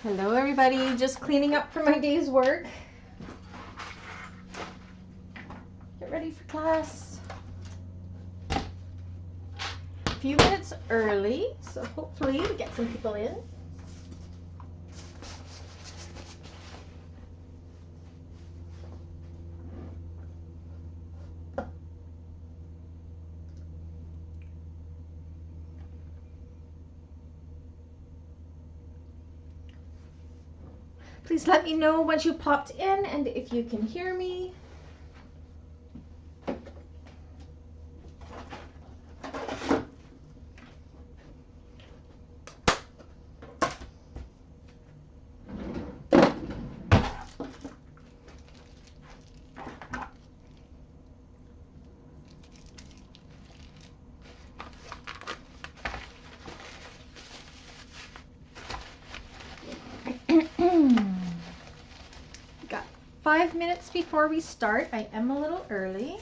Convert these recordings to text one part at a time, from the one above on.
Hello everybody, just cleaning up for my day's work. Get ready for class. A few minutes early, so hopefully we get some people in. Please let me know once you popped in and if you can hear me. Got 5 minutes before we start. I am a little early.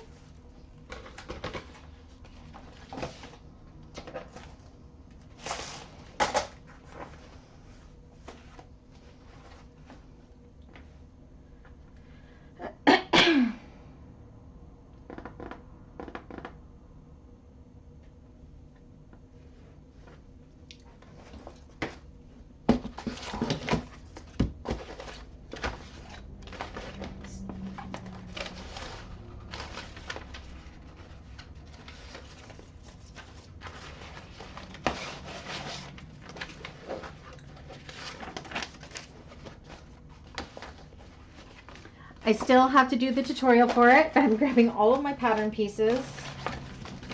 I still have to do the tutorial for it, but I'm grabbing all of my pattern pieces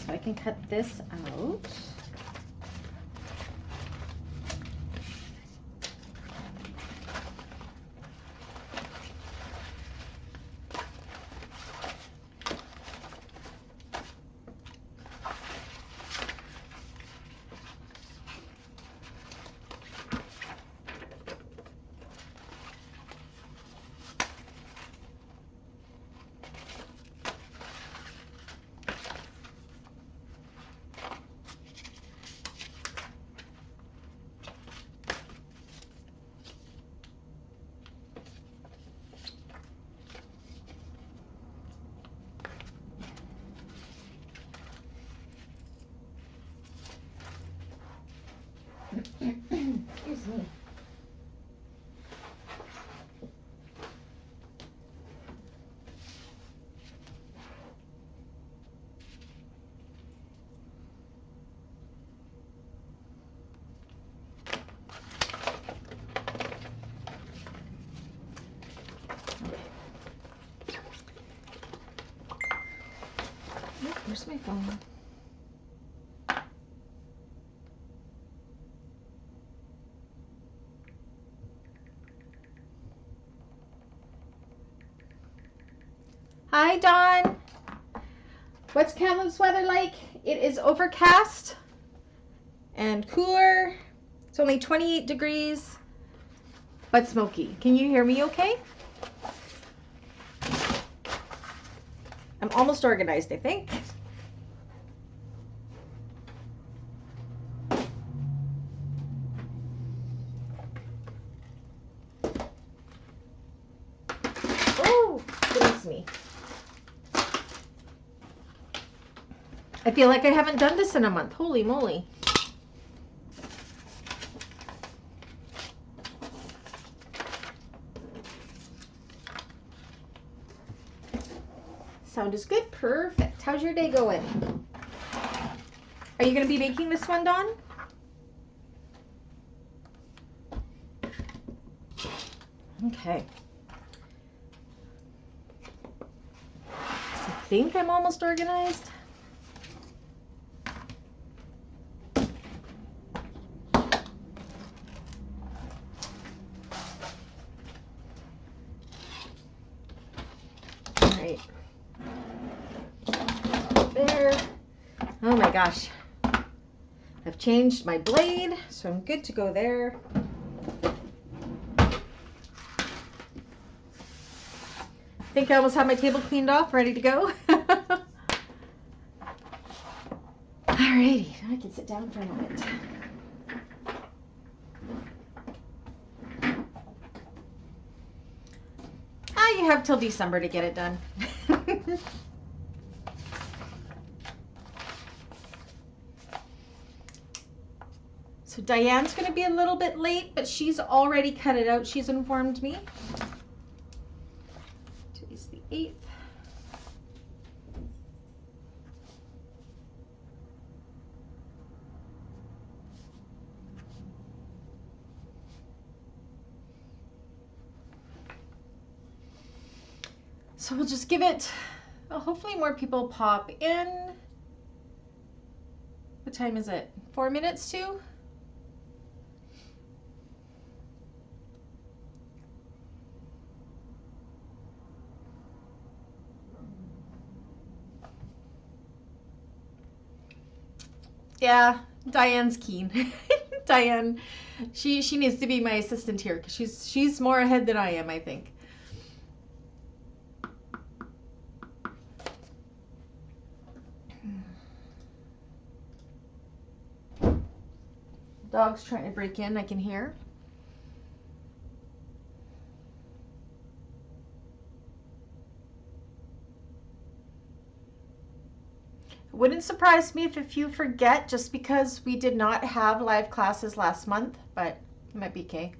so I can cut this out. Excuse me. Oh, where's my phone? Hi, Dawn. What's Kamloops weather like? It is overcast and cooler. It's only 28 degrees, but smoky. Can you hear me okay? I'm almost organized, I think. Oh, goodness me. I feel like I haven't done this in a month. Holy moly. Sound is good. Perfect. How's your day going? Are you going to be making this one, Dawn? Okay. I think I'm almost organized. There. Oh my gosh. I've changed my blade, so I'm good to go there. I think I almost have my table cleaned off, ready to go. Alrighty, now I can sit down for a moment. have till December to get it done. So Diane's going to be a little bit late, but she's already cut it out. She's informed me. Today's the 8th. So we'll just give it, well, hopefully more people pop in. What time is it? 4 minutes to? Yeah, Diane's keen. Diane, she needs to be my assistant here because she's more ahead than I am, I think. Dog's trying to break in, I can hear. It wouldn't surprise me if a few forget just because we did not have live classes last month, but it might be okay.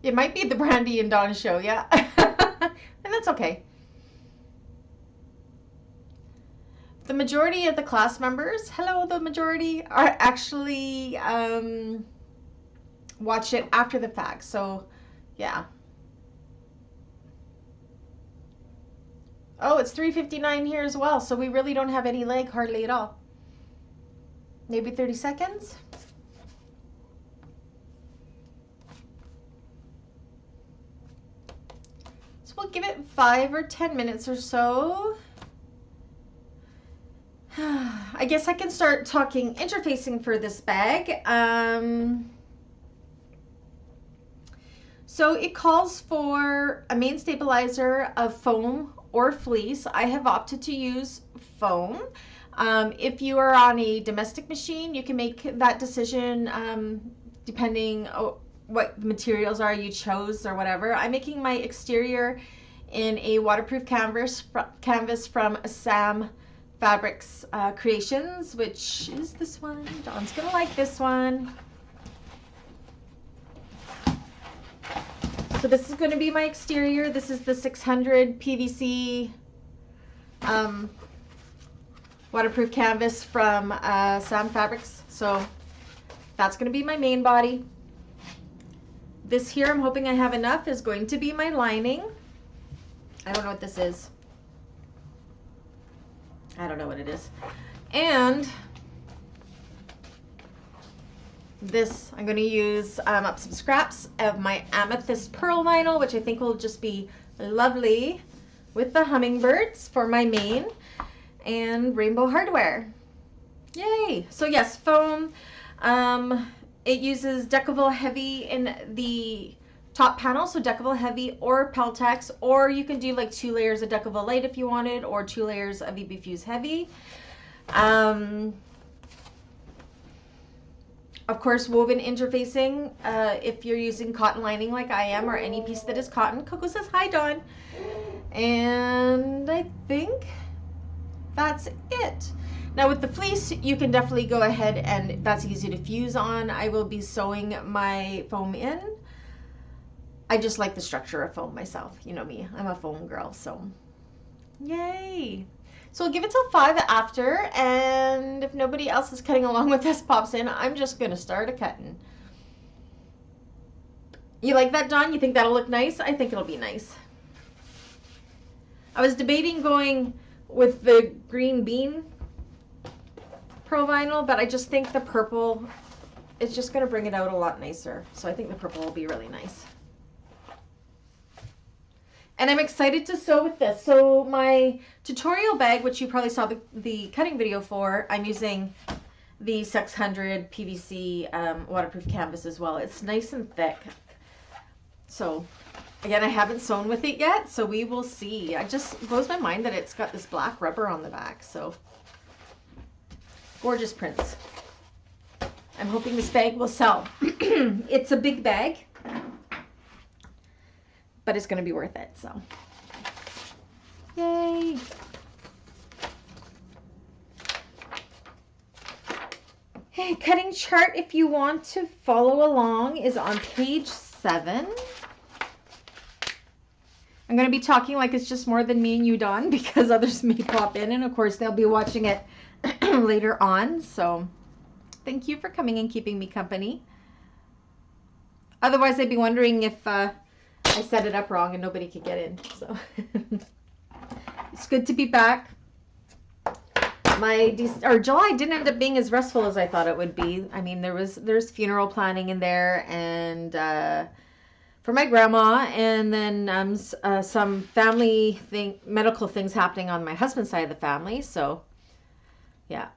It might be the Brandy and Dawn show, yeah. And that's okay. The majority of the class members, hello, the majority, are actually watch it after the fact, so yeah. Oh, it's 3:59 here as well, so we really don't have any lag hardly at all. Maybe 30 seconds. So we'll give it 5 or 10 minutes or so. I guess I can start talking interfacing for this bag. So it calls for a main stabilizer of foam or fleece. I have opted to use foam. If you are on a domestic machine, you can make that decision depending on what the materials are you chose or whatever. I'm making my exterior in a waterproof canvas from Sam Fabrics Creations, which is this one. Dawn's gonna like this one. So this is going to be my exterior. This is the 600 PVC waterproof canvas from Sam Fabrics. So that's going to be my main body. This here, I'm hoping I have enough, is going to be my lining. I don't know what this is. I don't know what it is. And this, I'm going to use up some scraps of my amethyst pearl vinyl, which I think will just be lovely with the hummingbirds for my main, and rainbow hardware. Yay! So yes, foam. It uses Decovil Heavy in the top panel, so Decovil Heavy or Peltex, or you can do like 2 layers of Decovil Lite if you wanted, or 2 layers of Fuse Heavy. Of course, woven interfacing, if you're using cotton lining like I am, or any piece that is cotton. Coco says, hi, Dawn. And I think that's it. Now with the fleece, you can definitely go ahead and that's easy to fuse on. I will be sewing my foam in. I just like the structure of foam myself. You know me, I'm a foam girl, so yay. So we'll give it till 5 after, and if nobody else is cutting along with us pops in, I'm just gonna start a cutting. You like that, Dawn? You think that'll look nice? I think it'll be nice. I was debating going with the green bean pearl vinyl, but I just think the purple is just gonna bring it out a lot nicer. So I think the purple will be really nice. And I'm excited to sew with this. So my tutorial bag, which you probably saw the cutting video for, I'm using the 600 PVC waterproof canvas as well. It's nice and thick. So again, I haven't sewn with it yet, so we will see. It just blows my mind that it's got this black rubber on the back. So gorgeous prints. I'm hoping this bag will sell. It's a big bag, but it's going to be worth it. So Yay! Hey, cutting chart, if you want to follow along, is on page 7. I'm going to be talking like it's just more than me and you, Dawn, because others may pop in, and of course they'll be watching it later on. So thank you for coming and keeping me company. Otherwise, I'd be wondering if I set it up wrong and nobody could get in. So it's good to be back. July didn't end up being as restful as I thought it would be. I mean, there's funeral planning in there, and for my grandma, and then some medical things happening on my husband's side of the family. So yeah,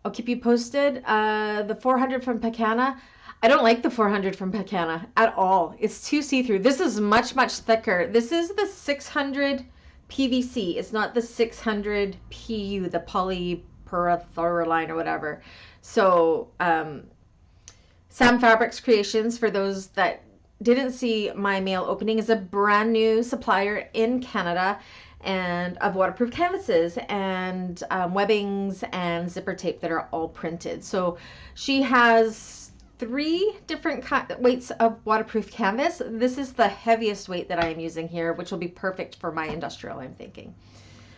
I'll keep you posted. The 400 from Paccana. I don't like the 400 from Paccana at all. It's too see-through. This is much, much thicker. This is the 600 PVC. It's not the 600 PU, the polypyrethylene or whatever. So Sam Fabrics Creations, for those that didn't see my mail opening, is a brand new supplier in Canada and of waterproof canvases and webbings and zipper tape that are all printed. So she has 3 different weights of waterproof canvas. This is the heaviest weight that I am using here, which will be perfect for my industrial, I'm thinking.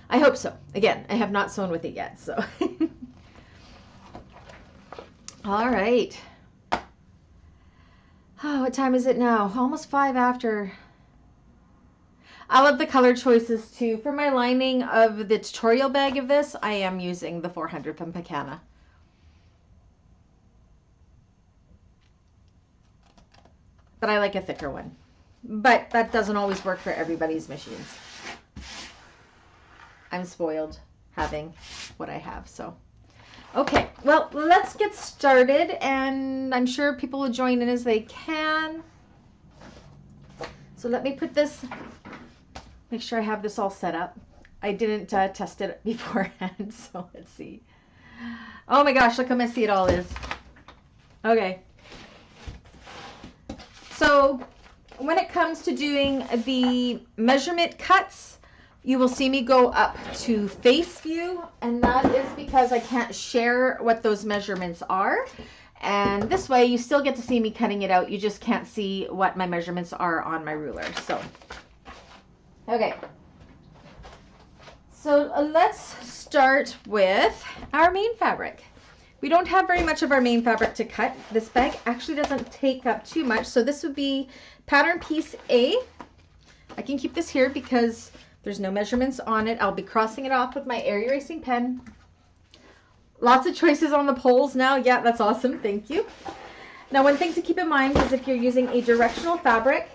I hope so. Again, I have not sewn with it yet, so. All right. Oh, what time is it now? Almost 5 after. I love the color choices too. For my lining of the tutorial bag of this, I am using the 400 from Paccana. But I like a thicker one. But that doesn't always work for everybody's machines. I'm spoiled having what I have, so. Okay, well, let's get started, and I'm sure people will join in as they can. So let me put this, make sure I have this all set up. I didn't test it beforehand, so let's see. Oh my gosh, look how messy it all is. Okay. So when it comes to doing the measurement cuts, you will see me go up to face view, and that is because I can't share what those measurements are. And this way you still get to see me cutting it out. You just can't see what my measurements are on my ruler. So, okay. So let's start with our main fabric. We don't have very much of our main fabric to cut. This bag actually doesn't take up too much. So this would be pattern piece A. I can keep this here because there's no measurements on it. I'll be crossing it off with my air erasing pen. Lots of choices on the poles now. Yeah, that's awesome. Thank you. Now, one thing to keep in mind is if you're using a directional fabric,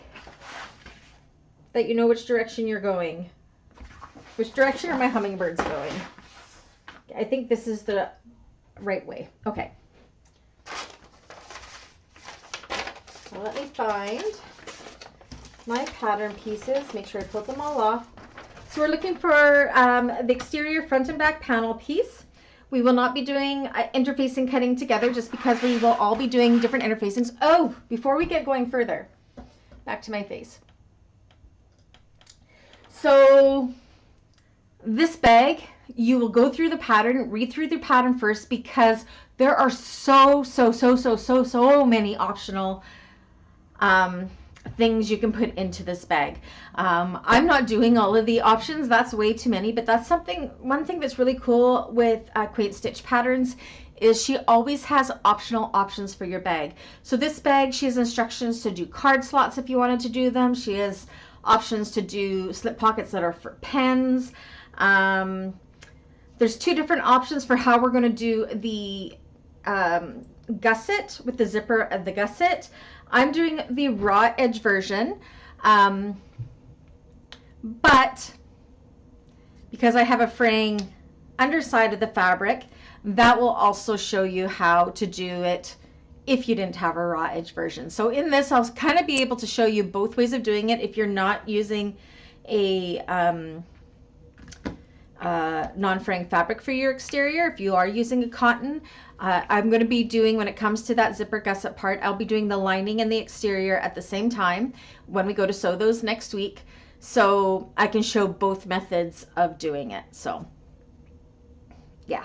that you know which direction you're going. Which direction are my hummingbirds going? I think this is the right way. Okay. So let me find my pattern pieces. Make sure I pull them all off. So we're looking for the exterior front and back panel piece. We will not be doing interfacing cutting together just because we will all be doing different interfacings. Oh, before we get going further, back to my face. So this bag, you will go through the pattern, read through the pattern first, because there are so many optional things you can put into this bag. I'm not doing all of the options. That's way too many, but that's one thing that's really cool with Quaint Stitch Patterns is she always has optional options for your bag. So this bag, she has instructions to do card slots if you wanted to do them. She has options to do slip pockets that are for pens. There's 2 different options for how we're going to do the gusset with the zipper of the gusset. I'm doing the raw edge version, but because I have a fraying underside of the fabric, that will also show you how to do it if you didn't have a raw edge version. So in this, I'll kind of be able to show you both ways of doing it if you're not using a non-fraying fabric for your exterior. If you are using a cotton, I'm going to be doing, when it comes to that zipper gusset part, I'll be doing the lining and the exterior at the same time when we go to sew those next week. so I can show both methods of doing it. So yeah.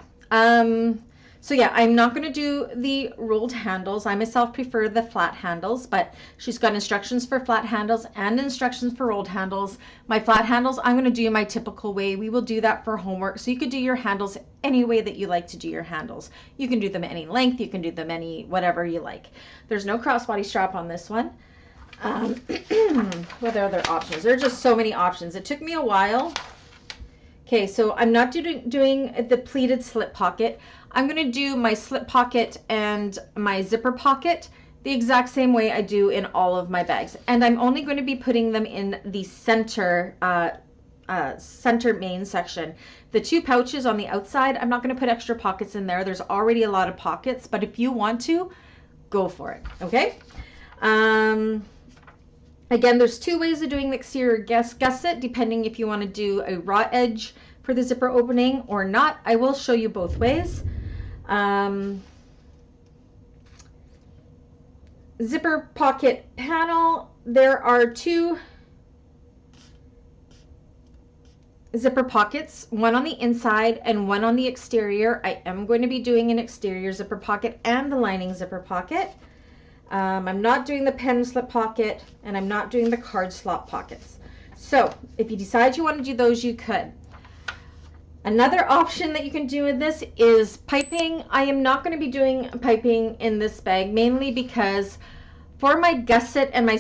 So yeah, I'm not going to do the rolled handles. I myself prefer the flat handles, but she's got instructions for flat handles and instructions for rolled handles. My flat handles, I'm going to do my typical way. We will do that for homework. So you could do your handles any way that you like to do your handles. You can do them any length. You can do them any, whatever you like. There's no crossbody strap on this one. What are other options? There are just so many options. It took me a while. Okay, so I'm not doing the pleated slip pocket. I'm going to do my slip pocket and my zipper pocket the exact same way I do in all of my bags. And I'm only going to be putting them in the center main section. The 2 pouches on the outside, I'm not going to put extra pockets in there. There's already a lot of pockets, but if you want to, go for it, okay? Again, there's 2 ways of doing the exterior gusset, depending if you want to do a raw edge for the zipper opening or not. I will show you both ways. Zipper pocket panel, there are 2 zipper pockets, one on the inside and one on the exterior. I am going to be doing an exterior zipper pocket and the lining zipper pocket. I'm not doing the pen slip pocket, and I'm not doing the card slot pockets. So if you decide you want to do those, you could. Another option that you can do with this is piping. I am not going to be doing piping in this bag, mainly because for my gusset and my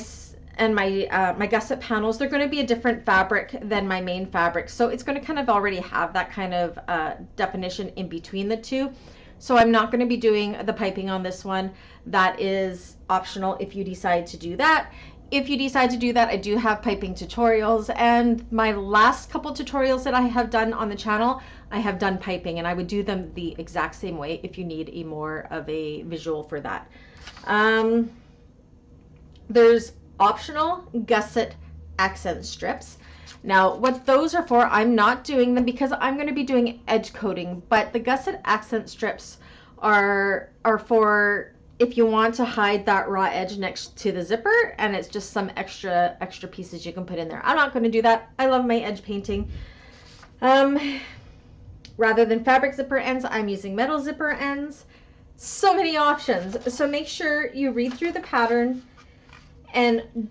gusset panels, they're going to be a different fabric than my main fabric. So it's going to kind of already have that kind of definition in between the two. So I'm not going to be doing the piping on this one. That is optional if you decide to do that. If you decide to do that, I do have piping tutorials, and my last couple tutorials that I have done on the channel, I have done piping, and I would do them the exact same way if you need a more of a visual for that. There's optional gusset accent strips. Now, what those are for, I'm not doing them because I'm going to be doing edge coating, but the gusset accent strips are for if you want to hide that raw edge next to the zipper, and it's just some extra pieces you can put in there. I'm not going to do that. I love my edge painting. Rather than fabric zipper ends, I'm using metal zipper ends. So many options. So make sure you read through the pattern and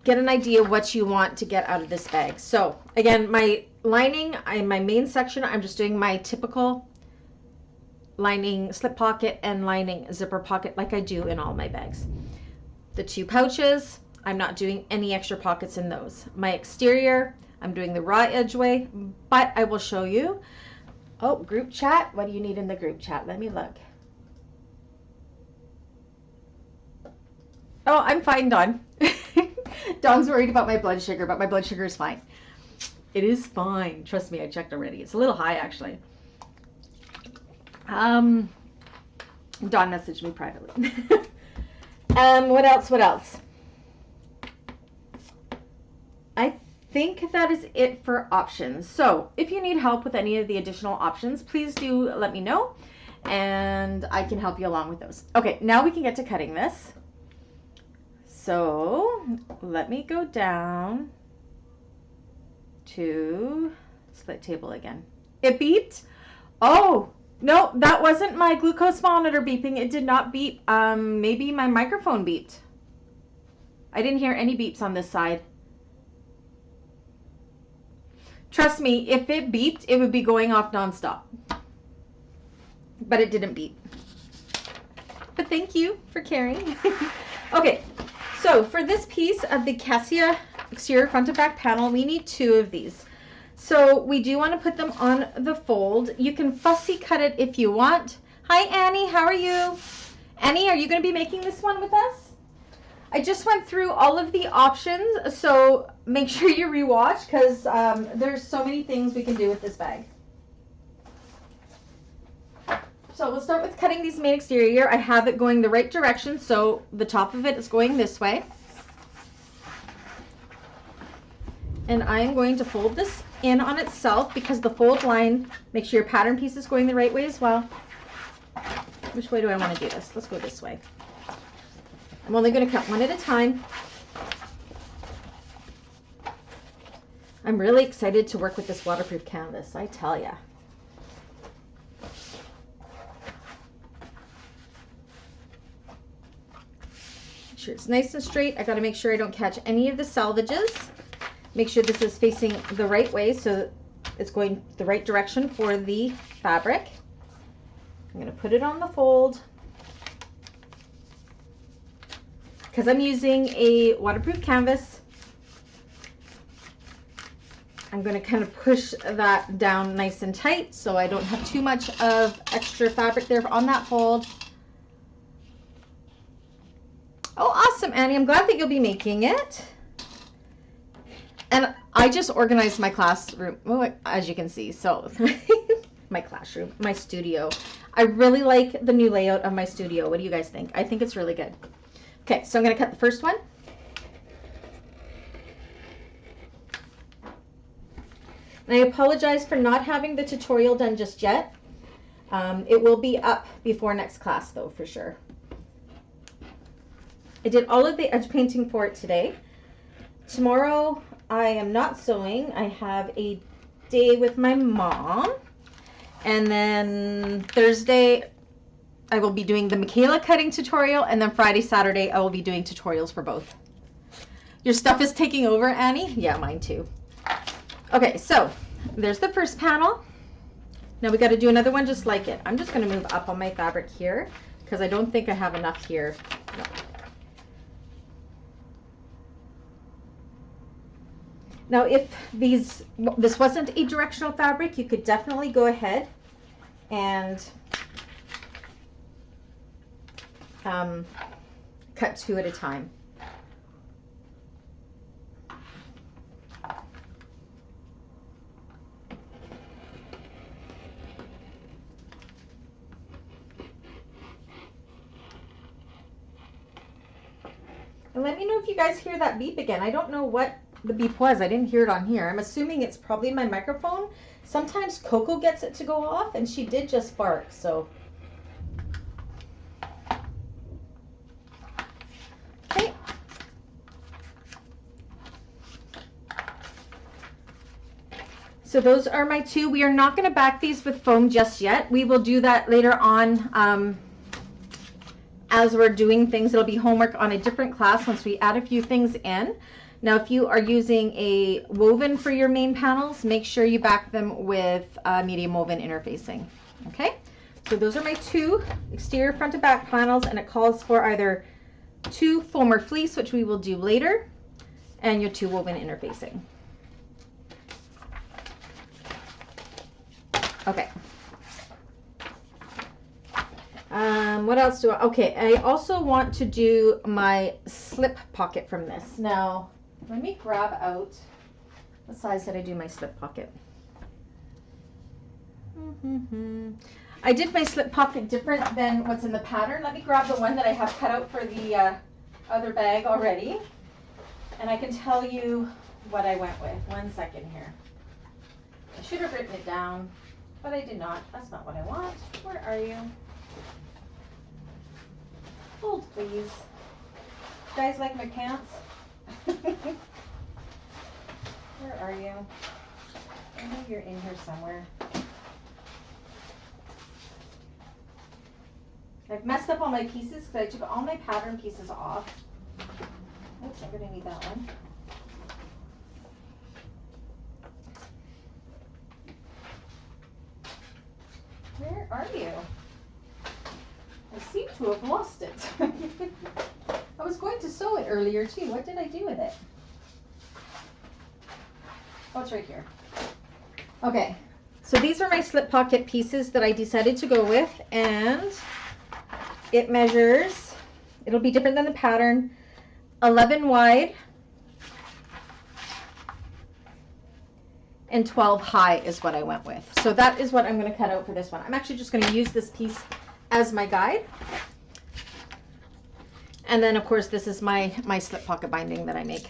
get an idea what you want to get out of this bag. So again, my lining, in my main section, I'm just doing my typical lining slip pocket and lining zipper pocket like I do in all my bags. The 2 pouches, I'm not doing any extra pockets in those. My exterior, I'm doing the raw edge way, but I will show you. Oh, group chat. What do you need in the group chat? Let me look. Oh, I'm fine, Dawn. Dawn's worried about my blood sugar, but my blood sugar is fine. It is fine. Trust me, I checked already. It's a little high, actually. Dawn messaged me privately. What else? I think that is it for options. So if you need help with any of the additional options, please do let me know, and I can help you along with those. Okay, now we can get to cutting this. So let me go down to split table again. It beeped. Oh, no, that wasn't my glucose monitor beeping. It did not beep. Maybe my microphone beeped. I didn't hear any beeps on this side. Trust me, if it beeped, it would be going off nonstop. But it didn't beep. But thank you for caring. Okay. So for this piece of the Cassia exterior front and back panel, we need 2 of these. So we do want to put them on the fold. You can fussy cut it if you want. Hi Annie, how are you? Annie, are you going to be making this one with us? I just went through all of the options, so make sure you rewatch because there's so many things we can do with this bag. So we'll start with cutting these main exterior. I have it going the right direction, so the top of it is going this way. And I'm going to fold this in on itself because the fold line, make sure your pattern piece is going the right way as well. Which way do I want to do this? Let's go this way. I'm only going to cut one at a time. I'm really excited to work with this waterproof canvas, I tell ya. Make sure it's nice and straight. I got to make sure I don't catch any of the salvages. Make sure this is facing the right way so it's going the right direction for the fabric. I'm going to put it on the fold. Because I'm using a waterproof canvas, I'm going to kind of push that down nice and tight so I don't have too much of extra fabric there on that fold. Oh, awesome, Annie. I'm glad that you'll be making it. And I just organized my classroom, as you can see. So my classroom, my studio. I really like the new layout of my studio. What do you guys think? I think it's really good. Okay, so I'm going to cut the first one. And I apologize for not having the tutorial done just yet. It will be up before next class though, for sure. I did all of the edge painting for it today. Tomorrow I am not sewing. I have a day with my mom. And then Thursday I will be doing the Michaela cutting tutorial, and then Friday, Saturday I will be doing tutorials for both. Your stuff is taking over, Annie? Yeah, mine too. Okay, so there's the first panel. Now we got to do another one just like it. I'm just going to move up on my fabric here because I don't think I have enough here. No. Now if this wasn't a directional fabric, you could definitely go ahead and cut two at a time. And let me know if you guys hear that beep again. I don't know what the beep was. I didn't hear it on here. I'm assuming it's probably my microphone. Sometimes Coco gets it to go off, and she did just bark, so. Okay. So those are my two. We are not going to back these with foam just yet. We will do that later on. As we're doing things, it'll be homework on a different class once we add a few things in. Now, if you are using a woven for your main panels, make sure you back them with medium woven interfacing. Okay, so those are my two exterior front and back panels, and it calls for either two foam or fleece, which we will do later, and your two woven interfacing. Okay. What else do I, okay, I also want to do my slip pocket from this. Now, let me grab out, what size did I do my slip pocket? I did my slip pocket different than what's in the pattern. Let me grab the one that I have cut out for the other bag already. And I can tell you what I went with. 1 second here. I should have written it down, but I did not. That's not what I want. Where are you? Hold, please. You guys like my pants? Where are you? I know you're in here somewhere. I've messed up all my pieces because I took all my pattern pieces off. Oops, I'm going to need that one. Where are you? I seem to have lost it. I was going to sew it earlier too. What did I do with it? Oh, it's right here. Okay, so these are my slip pocket pieces that I decided to go with, and it measures, it'll be different than the pattern, 11 wide and 12 high is what I went with. So that is what I'm going to cut out for this one. I'm actually just going to use this piece as my guide. And then of course this is my slip pocket binding that I make.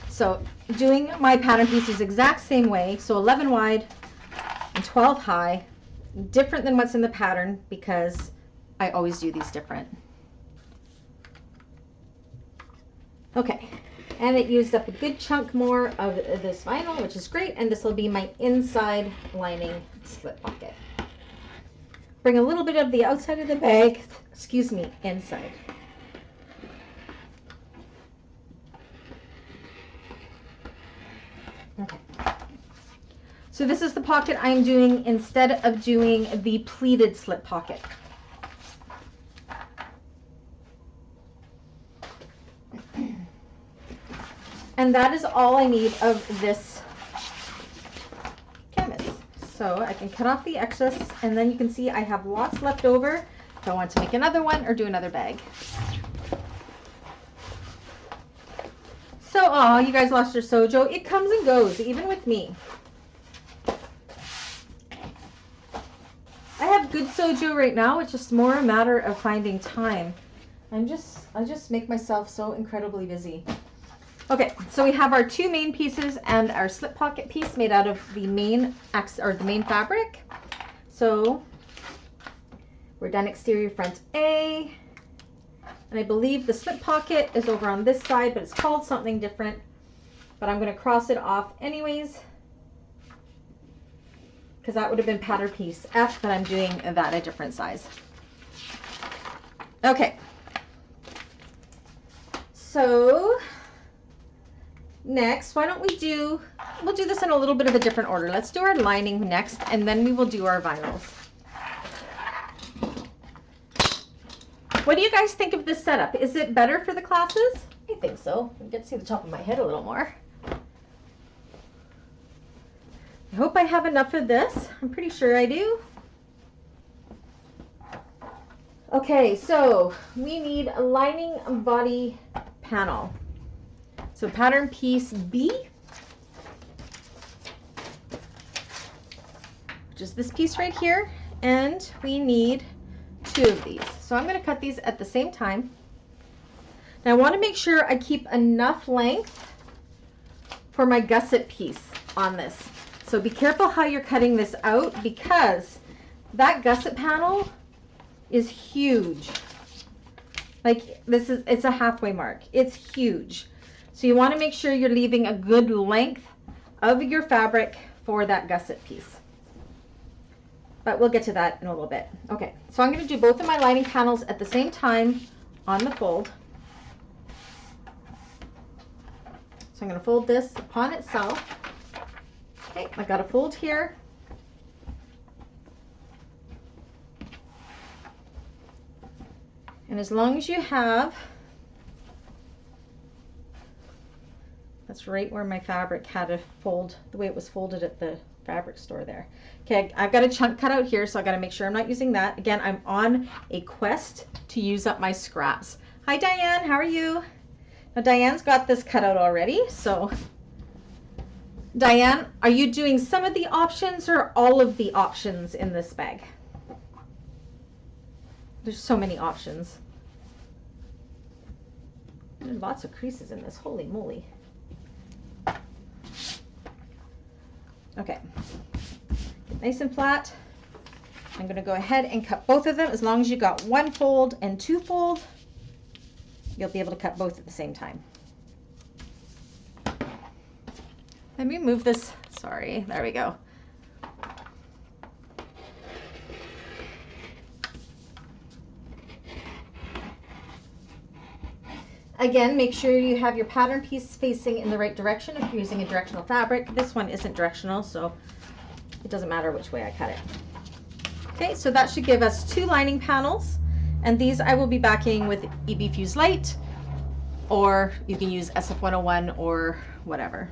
So doing my pattern pieces exact same way. So 11 wide and 12 high, different than what's in the pattern because I always do these different. Okay, And it used up a good chunk more of this vinyl, which is great. And this will be my inside lining slip pocket. Bring a little bit of the outside of the bag, excuse me, inside. Okay. So this is the pocket I'm doing instead of doing the pleated slip pocket. And that is all I need of this canvas. So I can cut off the excess, and then you can see I have lots left over if I want to make another one or do another bag. So, oh, you guys lost your Sojo. It comes and goes, even with me. I have good Sojo right now. It's just more a matter of finding time. I just make myself so incredibly busy. Okay, so we have our two main pieces and our slip pocket piece made out of the main fabric. So we're done exterior front A, and I believe the slip pocket is over on this side, but it's called something different. But I'm going to cross it off anyways, because that would have been pattern piece F, but I'm doing that a different size. Okay, so next, why don't we'll do this in a little bit of a different order. Let's do our lining next, and then we will do our vinyls. What do you guys think of this setup? Is it better for the classes? I think so. I get to see the top of my head a little more. I hope I have enough of this. I'm pretty sure I do. Okay, so we need a lining body panel. So pattern piece B, which is this piece right here, and we need 2 of these. So I'm going to cut these at the same time. Now I want to make sure I keep enough length for my gusset piece on this. So be careful how you're cutting this out, because that gusset panel is huge. Like it's a halfway mark. It's huge. So you want to make sure you're leaving a good length of your fabric for that gusset piece. But we'll get to that in a little bit. Okay, so I'm going to do both of my lining panels at the same time on the fold. So I'm going to fold this upon itself. Okay, I got a fold here. And as long as you have, that's right where my fabric had a fold, the way it was folded at the fabric store there. Okay, I've got a chunk cut out here, so I got to make sure I'm not using that. Again, I'm on a quest to use up my scraps. Hi Diane, how are you? Now Diane's got this cut out already, so Diane, are you doing some of the options or all of the options in this bag? There's so many options. There's lots of creases in this, holy moly. Okay, nice and flat. I'm going to go ahead and cut both of them. As long as you got 1 fold and 2 fold, you'll be able to cut both at the same time. Let me move this, sorry, there we go. Again, make sure you have your pattern piece facing in the right direction if you're using a directional fabric. This one isn't directional, so it doesn't matter which way I cut it. Okay, so that should give us 2 lining panels, and these I will be backing with EB Fuse Lite, or you can use SF101 or whatever.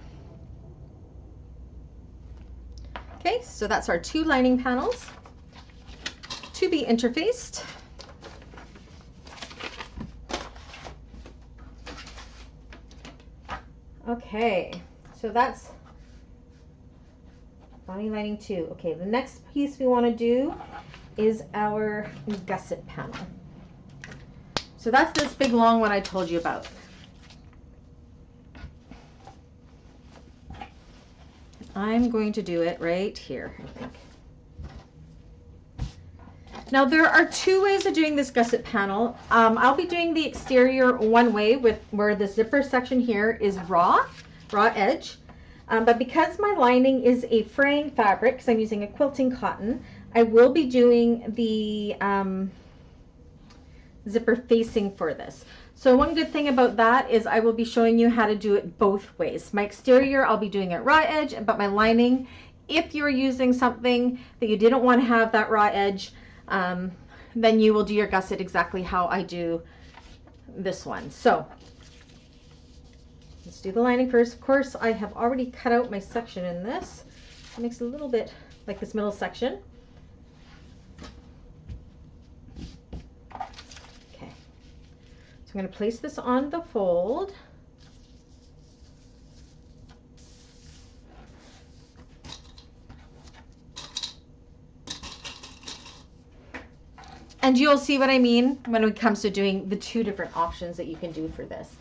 Okay, so that's our 2 lining panels to be interfaced. Okay, so that's body lining 2. Okay, the next piece we want to do is our gusset panel. So that's this big long one I told you about. I'm going to do it right here, I think. Now there are two ways of doing this gusset panel. I'll be doing the exterior one way with where the zipper section here is raw edge. But because my lining is a fraying fabric, because I'm using a quilting cotton, I will be doing the zipper facing for this. So one good thing about that is I will be showing you how to do it both ways. My exterior, I'll be doing it raw edge, but my lining, if you're using something that you didn't want to have that raw edge, then you will do your gusset exactly how I do this one. So let's do the lining first. Of course, I have already cut out my section in this. It makes it a little bit like this middle section. Okay, so I'm going to place this on the fold. And you'll see what I mean when it comes to doing the two different options that you can do for this.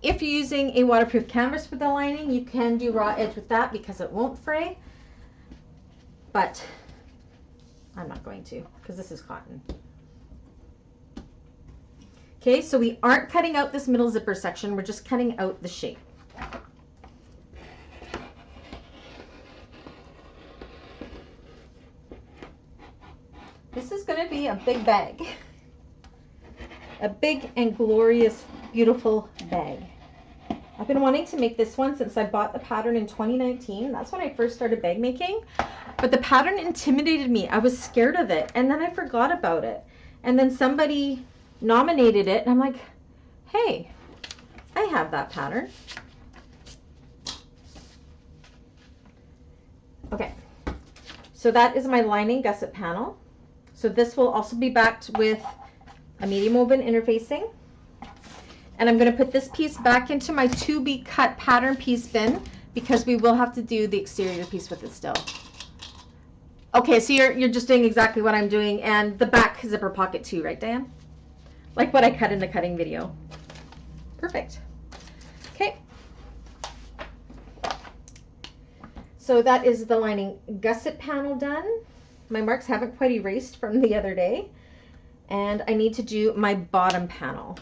If you're using a waterproof canvas for the lining, you can do raw edge with that because it won't fray. But I'm not going to because this is cotton. Okay, so we aren't cutting out this middle zipper section. We're just cutting out the shape. This is going to be a big bag. A big and glorious, beautiful bag. I've been wanting to make this one since I bought the pattern in 2019. That's when I first started bag making. But the pattern intimidated me. I was scared of it. And then I forgot about it. And then somebody nominated it. And I'm like, hey, I have that pattern. Okay. So that is my lining gusset panel. So this will also be backed with a medium woven interfacing. And I'm going to put this piece back into my to be cut pattern piece bin because we will have to do the exterior piece with it still. Okay, so you're just doing exactly what I'm doing, and the back zipper pocket too, right, Diane? Like what I cut in the cutting video. Perfect. Okay. So that is the lining gusset panel done. My marks haven't quite erased from the other day. And I need to do my bottom panel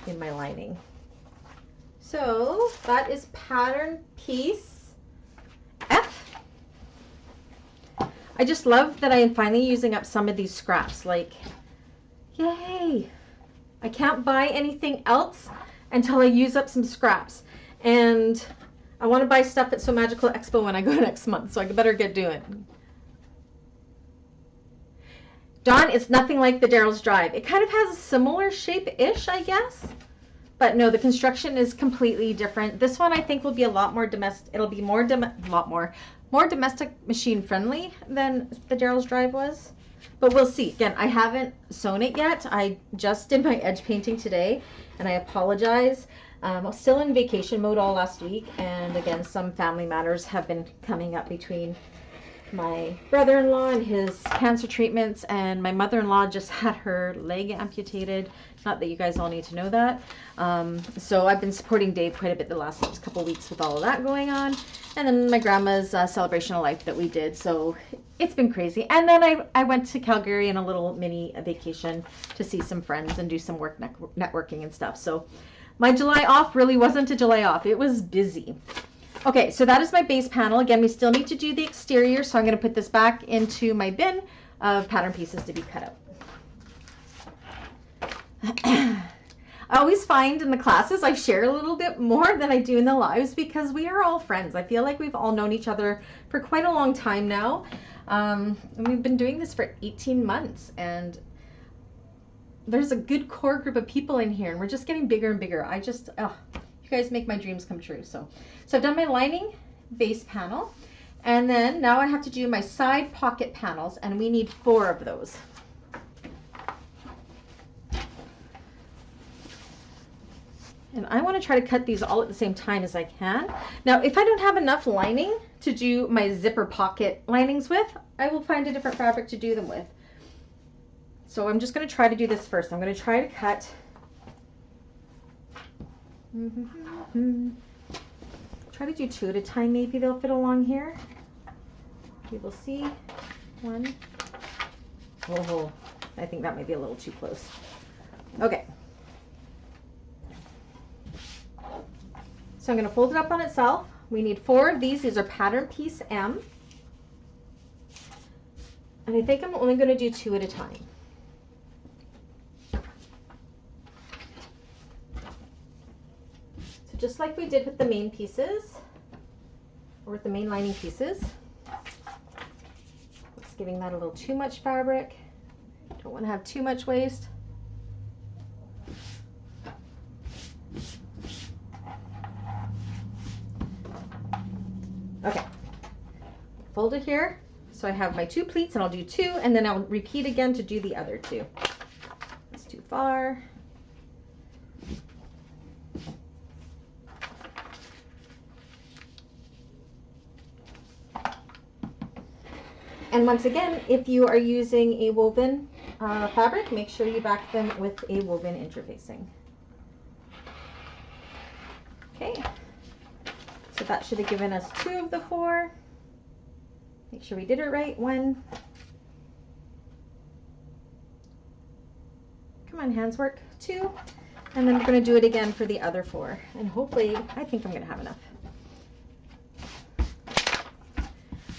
in my lining. So that is pattern piece F. I just love that I am finally using up some of these scraps. Like, yay! I can't buy anything else until I use up some scraps. And I want to buy stuff at So Magical Expo when I go next month, so I better get doing. Dawn, it's nothing like the Daryl's Drive. It kind of has a similar shape-ish, I guess. But no, the construction is completely different. This one I think will be a lot more domestic. It'll be more domestic machine friendly than the Daryl's Drive was. But we'll see. Again, I haven't sewn it yet. I just did my edge painting today, and I apologize. I was still in vacation mode all last week, and again, some family matters have been coming up between my brother-in-law and his cancer treatments, and my mother-in-law just had her leg amputated. Not that you guys all need to know that. So I've been supporting Dave quite a bit the last couple weeks with all of that going on. And then my grandma's celebration of life that we did. So it's been crazy. And then I went to Calgary on a little mini vacation to see some friends and do some work networking and stuff. So my July off really wasn't a July off. It was busy. Okay, so that is my base panel. Again, we still need to do the exterior, so I'm going to put this back into my bin of pattern pieces to be cut out. I always find in the classes I share a little bit more than I do in the lives because we are all friends. I feel like we've all known each other for quite a long time now. And we've been doing this for 18 months, and there's a good core group of people in here, and we're just getting bigger and bigger. You guys make my dreams come true. So I've done my lining base panel, and then now I have to do my side pocket panels, and we need 4 of those. And I want to try to cut these all at the same time as I can. Now, if I don't have enough lining to do my zipper pocket linings with, I will find a different fabric to do them with. So I'm just going to try to do this first. I'm going to try to cut. Try to do 2 at a time. Maybe they'll fit along here. We will see. 1. Oh, I think that might be a little too close. Okay. So I'm going to fold it up on itself. We need 4 of these. These are pattern piece M. And I think I'm only going to do 2 at a time. So just like we did with the main pieces, or with the main lining pieces, it's giving that a little too much fabric. Don't want to have too much waste. Okay, fold it here. So I have my 2 pleats, and I'll do 2, and then I'll repeat again to do the other 2. That's too far. And once again, if you are using a woven fabric, make sure you back them with a woven interfacing. Okay, so that should have given us 2 of the 4. Make sure we did it right. 1. Come on, hands work. 2. And then we're going to do it again for the other 4. And hopefully, I think I'm going to have enough.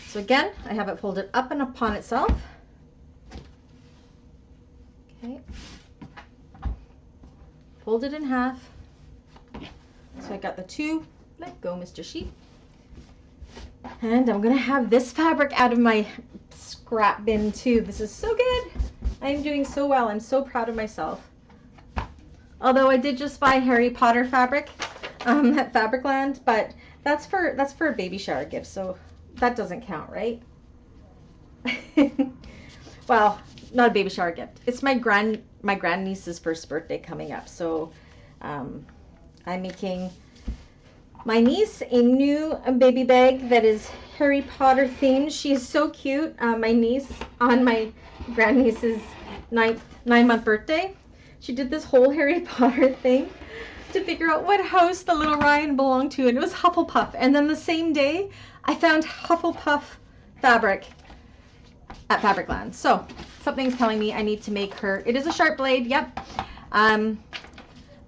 So again, I have it folded up and upon itself. Okay. Fold it in half. So I got the 2. Let go, Mr. Sheep. And I'm going to have this fabric out of my scrap bin too. This is so good. I'm doing so well. I'm so proud of myself. Although I did just buy Harry Potter fabric at Fabricland, but that's for a baby shower gift, so that doesn't count, right? Well, not a baby shower gift. It's my grandniece's first birthday coming up, so I'm making my niece a new baby bag that is Harry Potter themed. She's so cute. My niece, on my grandniece's 9-month birthday, she did this whole Harry Potter thing to figure out what house the little Ryan belonged to, and it was Hufflepuff. And then the same day, I found Hufflepuff fabric at Fabricland. So something's telling me I need to make her. It is a sharp blade. Yep.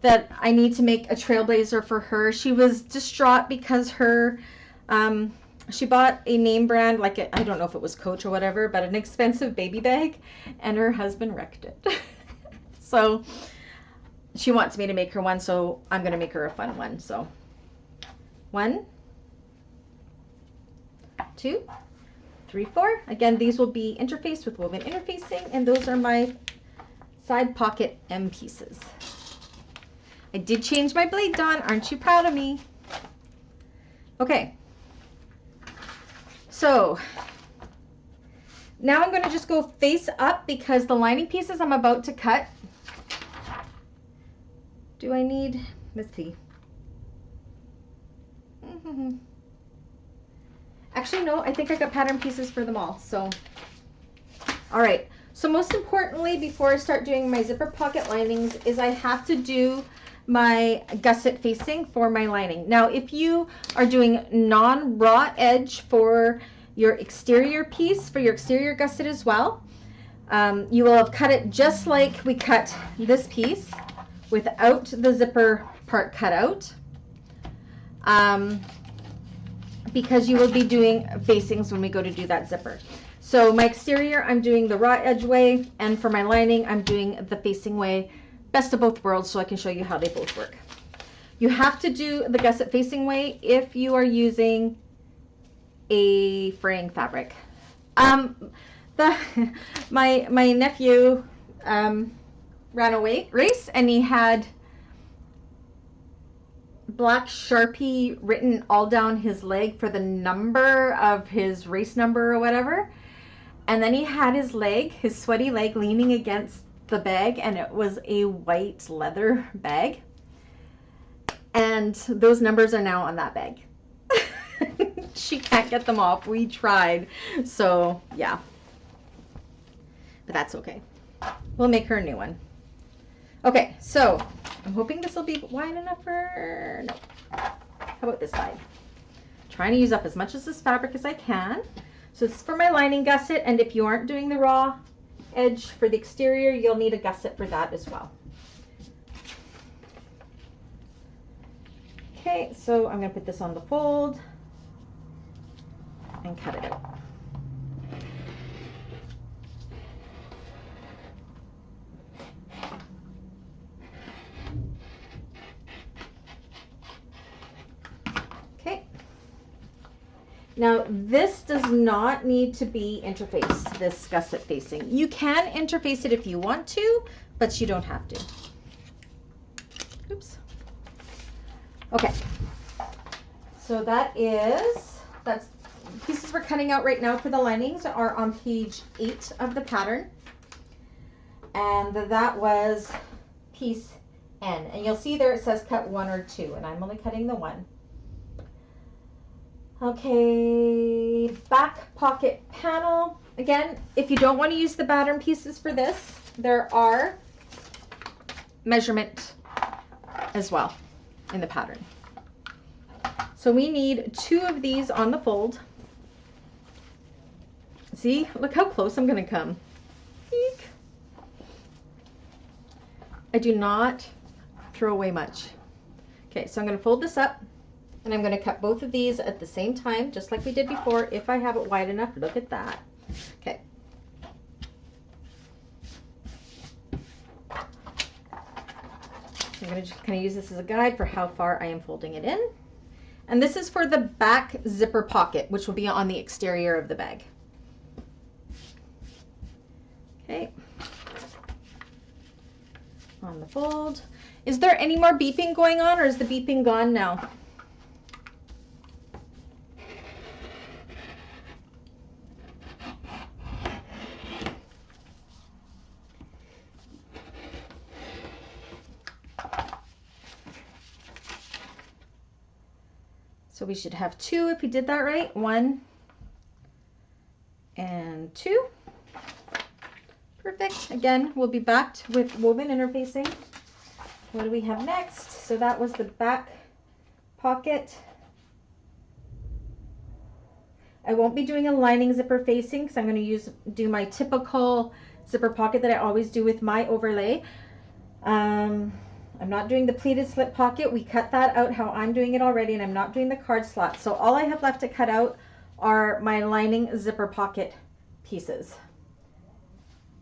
That I need to make a trailblazer for her. She was distraught because her, she bought a name brand, like I don't know if it was Coach or whatever, but an expensive baby bag, and her husband wrecked it. So she wants me to make her one, so I'm going to make her a fun one. So 1, 2, 3, 4. Again, these will be interfaced with woven interfacing, and those are my side pocket M pieces. I did change my blade, Dawn. Aren't you proud of me? Okay. So now I'm going to just go face up because the lining pieces I'm about to cut. Do I need, let's see. Actually, no, I think I got pattern pieces for them all. So, all right. So most importantly, before I start doing my zipper pocket linings, is I have to do my gusset facing for my lining. Now, if you are doing non-raw edge for your exterior piece, for your exterior gusset as well, you will have cut it just like we cut this piece without the zipper part cut out, because you will be doing facings when we go to do that zipper. So my exterior, I'm doing the raw edge way, and for my lining, I'm doing the facing way. Best of both worlds, so I can show you how they both work. You have to do the gusset facing way if you are using a fraying fabric. My nephew ran a race, and he had black Sharpie written all down his leg for the number of his race number or whatever. And then he had his leg, his sweaty leg, leaning against the bag, and it was a white leather bag. And those numbers are now on that bag. She can't get them off. We tried. So, yeah. But that's okay. We'll make her a new one. Okay, so I'm hoping this will be wide enough for... No. How about this side? Trying to use up as much of this fabric as I can. So this is for my lining gusset, and if you aren't doing the raw edge for the exterior, you'll need a gusset for that as well. Okay, so I'm going to put this on the fold and cut it out. Okay. Now this does not need to be interfaced, this gusset facing. You can interface it if you want to, but you don't have to. Oops. Okay, so that's pieces we're cutting out right now for the linings are on page 8 of the pattern, and that was piece N, and you'll see there it says cut 1 or 2, and I'm only cutting the 1. Okay, back pocket panel. Again, if you don't want to use the pattern pieces for this, there are measurement as well in the pattern. So we need 2 of these on the fold. See, look how close I'm going to come. Eek. I do not throw away much. Okay, so I'm going to fold this up, and I'm going to cut both of these at the same time, just like we did before, if I have it wide enough. Look at that. Okay. I'm going to just kind of use this as a guide for how far I am folding it in. And this is for the back zipper pocket, which will be on the exterior of the bag. Okay. On the fold. Is there any more beeping going on, or is the beeping gone now? So we should have 2 if we did that right. 1 and 2. Perfect. Again, we'll be back with woven interfacing. What do we have next? So that was the back pocket. I won't be doing a lining zipper facing because I'm going to do my typical zipper pocket that I always do with my overlay. I'm not doing the pleated slip pocket. We cut that out how I'm doing it already, and I'm not doing the card slot. So all I have left to cut out are my lining zipper pocket pieces.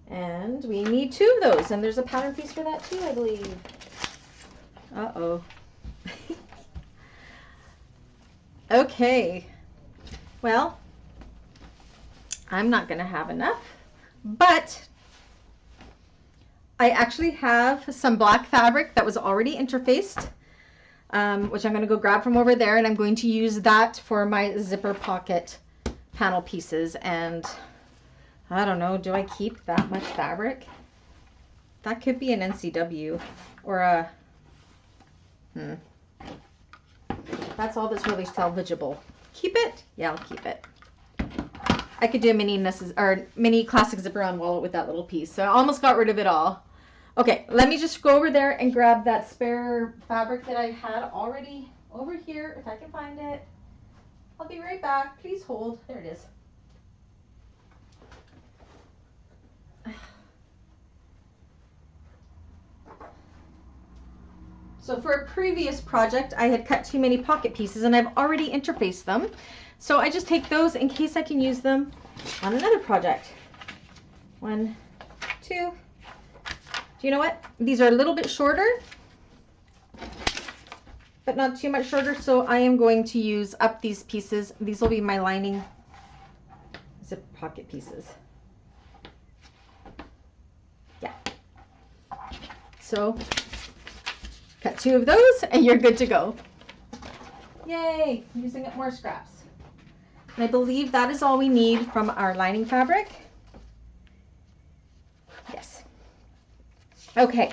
And we need 2 of those, and there's a pattern piece for that too, I believe. Uh-oh. Okay. Well, I'm not going to have enough, but I actually have some black fabric that was already interfaced, which I'm going to go grab from over there, and I'm going to use that for my zipper pocket panel pieces. And I don't know, do I keep that much fabric? That could be an NCW or a, that's all that's really salvageable. Keep it? Yeah, I'll keep it. I could do a mini classic zipper on wallet with that little piece. So I almost got rid of it all. Okay, let me just go over there and grab that spare fabric that I had already over here, if I can find it. I'll be right back. Please hold. There it is. So for a previous project, I had cut too many pocket pieces, and I've already interfaced them. So I just take those in case I can use them on another project. 1, 2. Do you know what? These are a little bit shorter, but not too much shorter. So I am going to use up these pieces. These will be my lining zip pocket pieces. Yeah. So cut 2 of those and you're good to go. Yay, I'm using up more scraps. And I believe that is all we need from our lining fabric. Yes. Okay.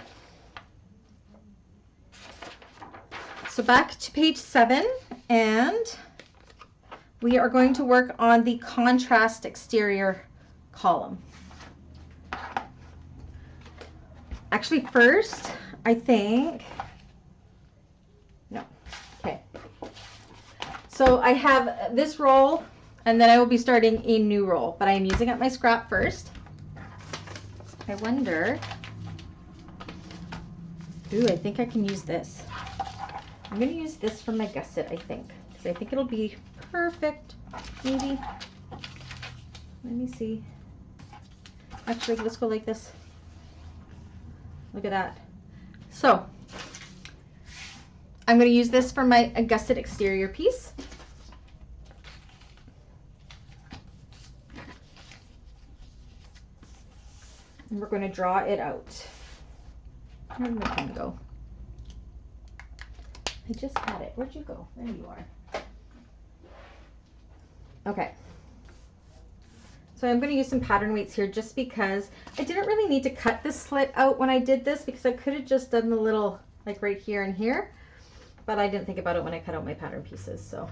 So back to page 7, and we are going to work on the contrast exterior column. Actually, first, I think, no, okay. So I have this roll, and then I will be starting a new roll, but I am using up my scrap first. I wonder, ooh, I think I can use this. I'm going to use this for my gusset, I think, because I think it'll be perfect, maybe. Let me see. Actually, let's go like this. Look at that. So, I'm going to use this for my gusset exterior piece. And we're going to draw it out. Where did my pen go? I just had it. Where'd you go? There you are. Okay. So I'm going to use some pattern weights here just because I didn't really need to cut this slit out when I did this, because I could have just done the little, like right here and here, but I didn't think about it when I cut out my pattern pieces, so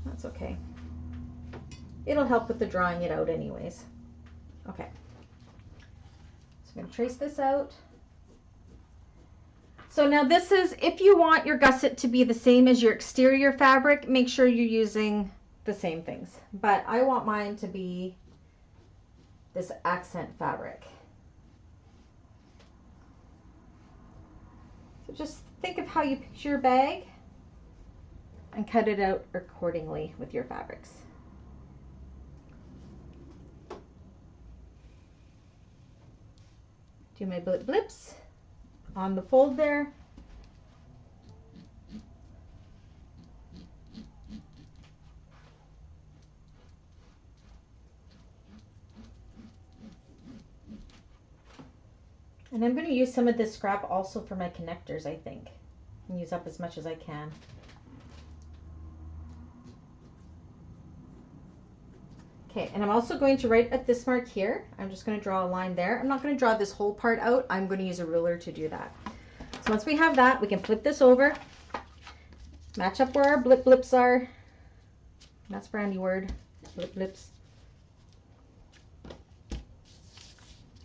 that's okay. It'll help with the drawing it out anyways. Okay. So I'm going to trace this out. So now this is, if you want your gusset to be the same as your exterior fabric, make sure you're using the same things. But I want mine to be this accent fabric. So just think of how you picture your bag and cut it out accordingly with your fabrics. Do my blips on the fold there. And I'm going to use some of this scrap also for my connectors, I think, and use up as much as I can. Okay, and I'm also going to, right at this mark here, I'm just going to draw a line there. I'm not going to draw this whole part out. I'm going to use a ruler to do that. So once we have that, we can flip this over, match up where our blips are. That's Brandy word, blips.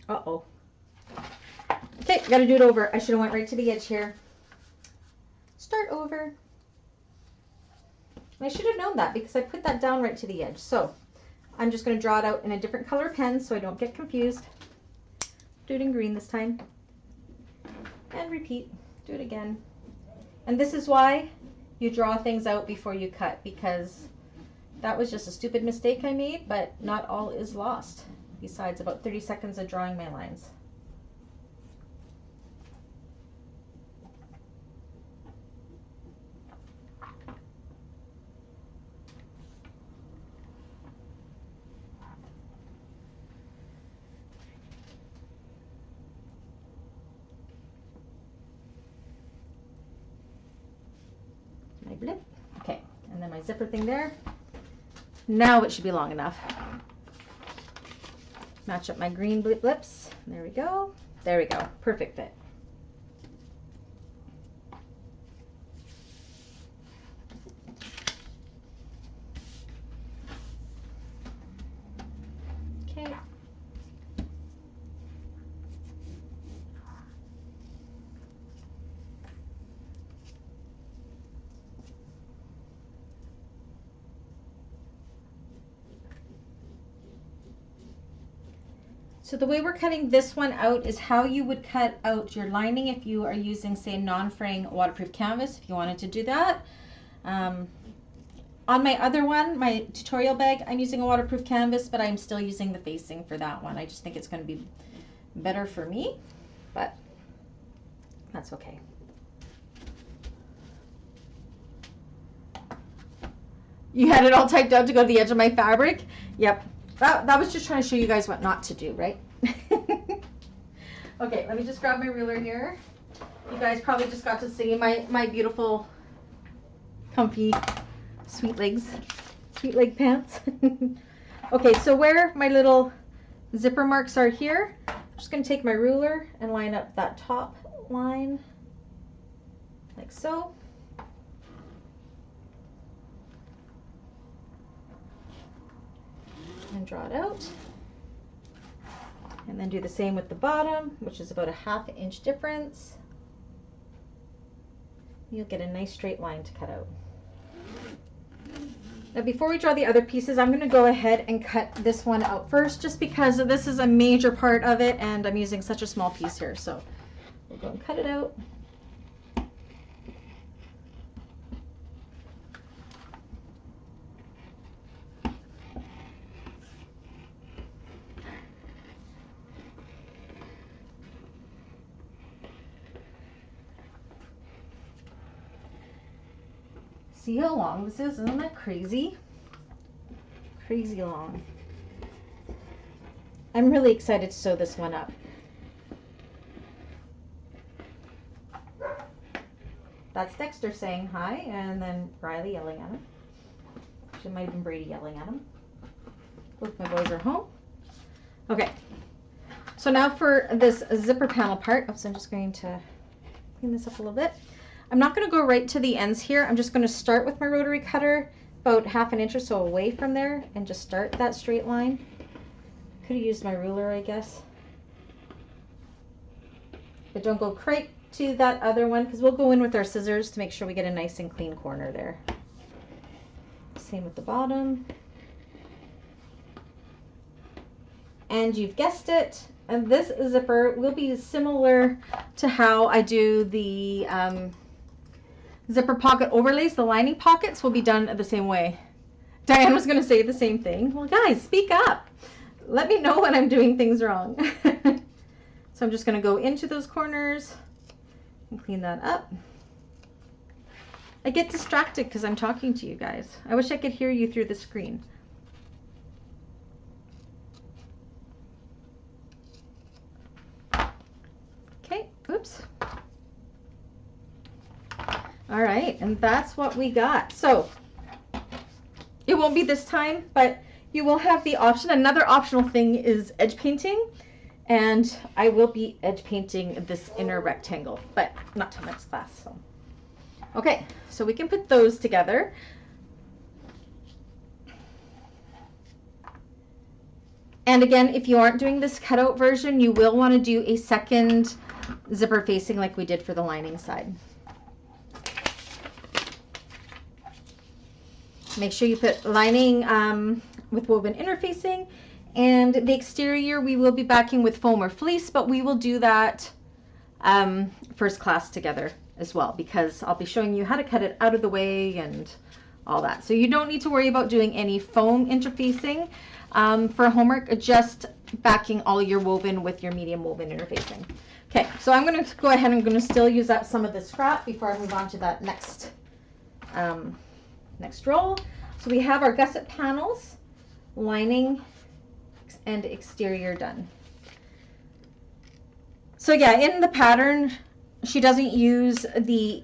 Uh-oh. Okay, got to do it over. I should have went right to the edge here. Start over. I should have known that because I put that down right to the edge. So I'm just going to draw it out in a different color pen so I don't get confused. Do it in green this time. And repeat. Do it again. And this is why you draw things out before you cut, because that was just a stupid mistake I made, but not all is lost. Besides about 30 seconds of drawing my lines. My blip. Okay, and then my zipper thing there. Now it should be long enough. Match up my green blips. There we go. There we go. Perfect fit. Okay. So the way we're cutting this one out is how you would cut out your lining if you are using, say, non-fraying waterproof canvas, if you wanted to do that. On my other one, my tutorial bag, I'm using a waterproof canvas, but I'm still using the facing for that one. I just think it's going to be better for me, but that's okay. You had it all typed out to go to the edge of my fabric? Yep. That was just trying to show you guys what not to do, right? Okay, let me just grab my ruler here. You guys probably just got to see my beautiful, comfy, sweet leg pants. Okay, so where my little zipper marks are here, I'm just going to take my ruler and line up that top line, like so. And draw it out, and then do the same with the bottom, which is about a ½ inch difference. You'll get a nice straight line to cut out. Now before we draw the other pieces, I'm going to go ahead and cut this one out first, just because this is a major part of it and I'm using such a small piece here. So we'll go and cut it out. See how long this is? Isn't that crazy? Crazy long. I'm really excited to sew this one up. That's Dexter saying hi, and then Riley yelling at him. Actually, it might have been Brady yelling at him. Both my boys are home. Okay. So now for this zipper panel part. Oops, I'm just going to clean this up a little bit. I'm not going to go right to the ends here. I'm just going to start with my rotary cutter about 1/2 inch or so away from there and just start that straight line. Could have used my ruler, I guess. But don't go quite to that other one, because we'll go in with our scissors to make sure we get a nice and clean corner there. Same with the bottom. And you've guessed it, and this zipper will be similar to how I do the zipper pocket overlays. The lining pockets will be done the same way. Diane was going to say the same thing. Well, guys, speak up. Let me know when I'm doing things wrong. So I'm just going to go into those corners and clean that up. I get distracted because I'm talking to you guys. I wish I could hear you through the screen. Okay, oops. All right, and that's what we got. So it won't be this time, but you will have the option. Another optional thing is edge painting, and I will be edge painting this inner rectangle, but not till next class. So okay, so we can put those together. And again, if you aren't doing this cutout version, you will want to do a second zipper facing like we did for the lining side. Make sure you put lining with woven interfacing, and the exterior we will be backing with foam or fleece, but we will do that first class together as well, because I'll be showing you how to cut it out of the way and all that. So you don't need to worry about doing any foam interfacing for homework, just backing all your woven with your medium woven interfacing. Okay, so I'm going to go ahead and I'm going to still use up some of the scrap before I move on to that next next roll. So we have our gusset panels, lining, and exterior done. So yeah, in the pattern, she doesn't use the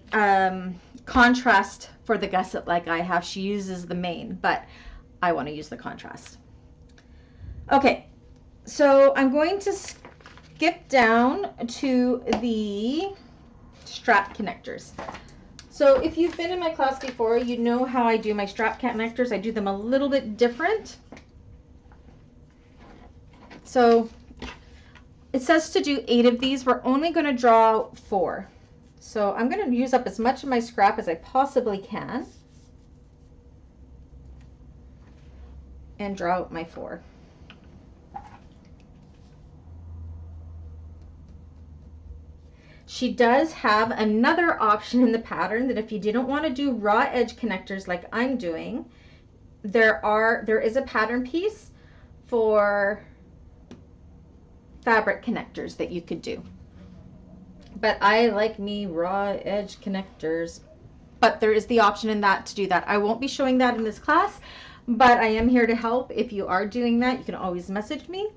contrast for the gusset like I have. She uses the main, but I want to use the contrast. Okay, so I'm going to skip down to the strap connectors. So if you've been in my class before, you know how I do my strap connectors. I do them a little bit different. So it says to do 8 of these. We're only going to draw 4. So I'm going to use up as much of my scrap as I possibly can and draw out my 4. She does have another option in the pattern that if you didn't want to do raw edge connectors like I'm doing, there is a pattern piece for fabric connectors that you could do. But I like me raw edge connectors, but there is the option in that to do that. I won't be showing that in this class, but I am here to help. If you are doing that, you can always message me.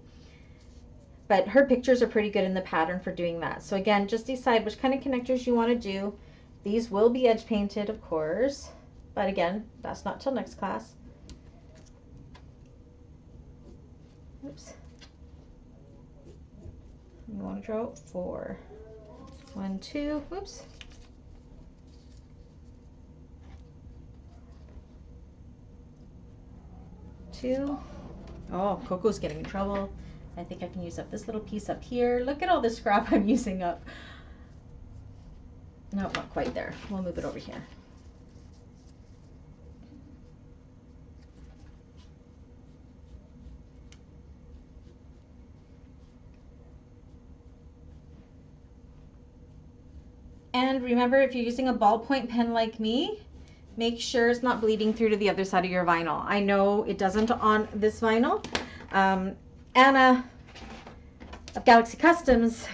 But her pictures are pretty good in the pattern for doing that. So again, just decide which kind of connectors you want to do. These will be edge painted, of course, but again, that's not till next class. Oops. You want to draw out 4. 1, 2, whoops. 2. Oh, Coco's getting in trouble. I think I can use up this little piece up here. Look at all the scrap I'm using up. No, not quite there. We'll move it over here. And remember, if you're using a ballpoint pen like me, make sure it's not bleeding through to the other side of your vinyl. I know it doesn't on this vinyl. Anna of Galaxy Customs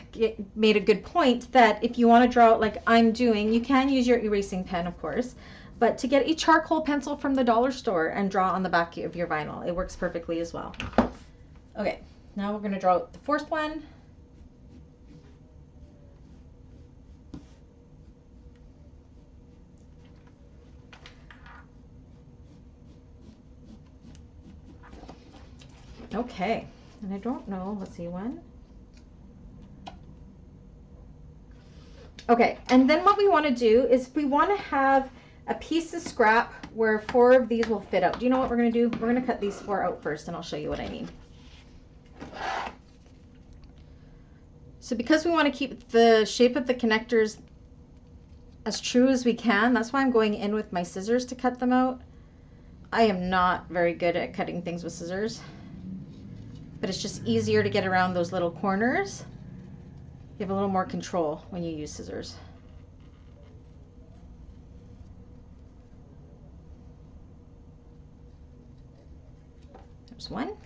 made a good point that if you want to draw it like I'm doing, you can use your erasing pen, of course, but to get a charcoal pencil from the dollar store and draw on the back of your vinyl, it works perfectly as well. Okay, now we're going to draw the fourth one. Okay, and I don't know, let's see, one. Okay, and then what we want to do is we want to have a piece of scrap where 4 of these will fit out. Do you know what we're going to do? We're going to cut these 4 out first, and I'll show you what I mean. So because we want to keep the shape of the connectors as true as we can, that's why I'm going in with my scissors to cut them out. I am not very good at cutting things with scissors, but it's just easier to get around those little corners. You have a little more control when you use scissors. There's one.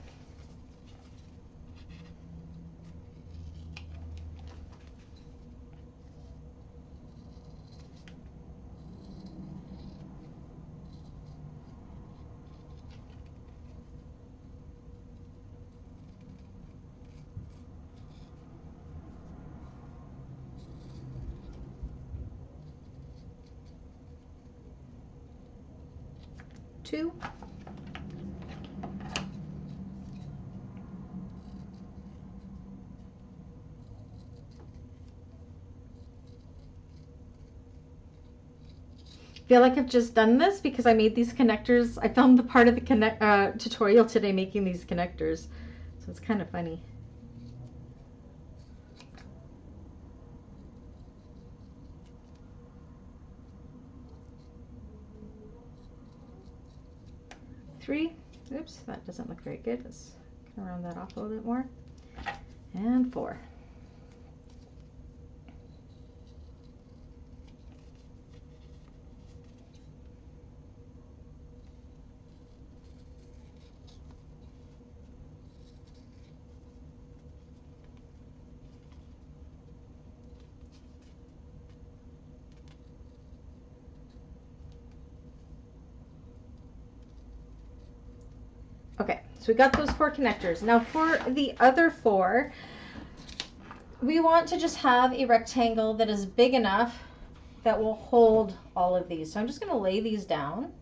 Two. I feel like I've just done this because I made these connectors. I filmed the part of the tutorial today making these connectors, so it's kind of funny. Three. Oops, that doesn't look very good. Let's round that off a little bit more. And 4. Okay, so we got those 4 connectors. Now for the other 4, we want to just have a rectangle that is big enough that will hold all of these. So I'm just going to lay these down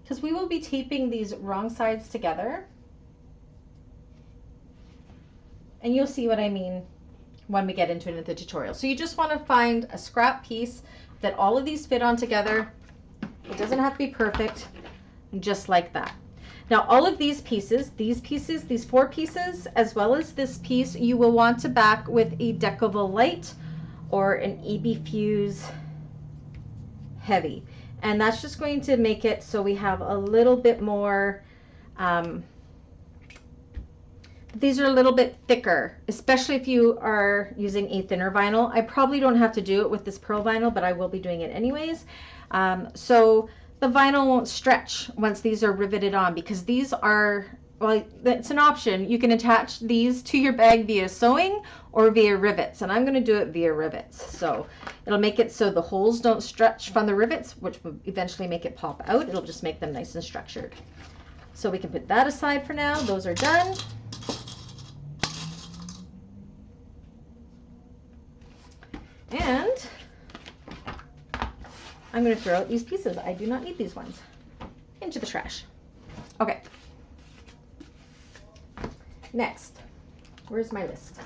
because we will be taping these wrong sides together. And you'll see what I mean when we get into it in the tutorial. So you just want to find a scrap piece that all of these fit on together. It doesn't have to be perfect, just like that. Now all of these 4 pieces, as well as this piece, you will want to back with a Decovil Lite or an Fuse Heavy. And that's just going to make it so we have a little bit more, these are a little bit thicker, especially if you are using a thinner vinyl. I probably don't have to do it with this pearl vinyl, but I will be doing it anyways. So the vinyl won't stretch once these are riveted on, because these are, well, that's an option. You can attach these to your bag via sewing or via rivets, and I'm going to do it via rivets. So it'll make it so the holes don't stretch from the rivets, which will eventually make it pop out. It'll just make them nice and structured. So we can put that aside for now. Those are done. And I'm going to throw out these pieces. I do not need these ones. Into the trash. Okay. Next, where's my list?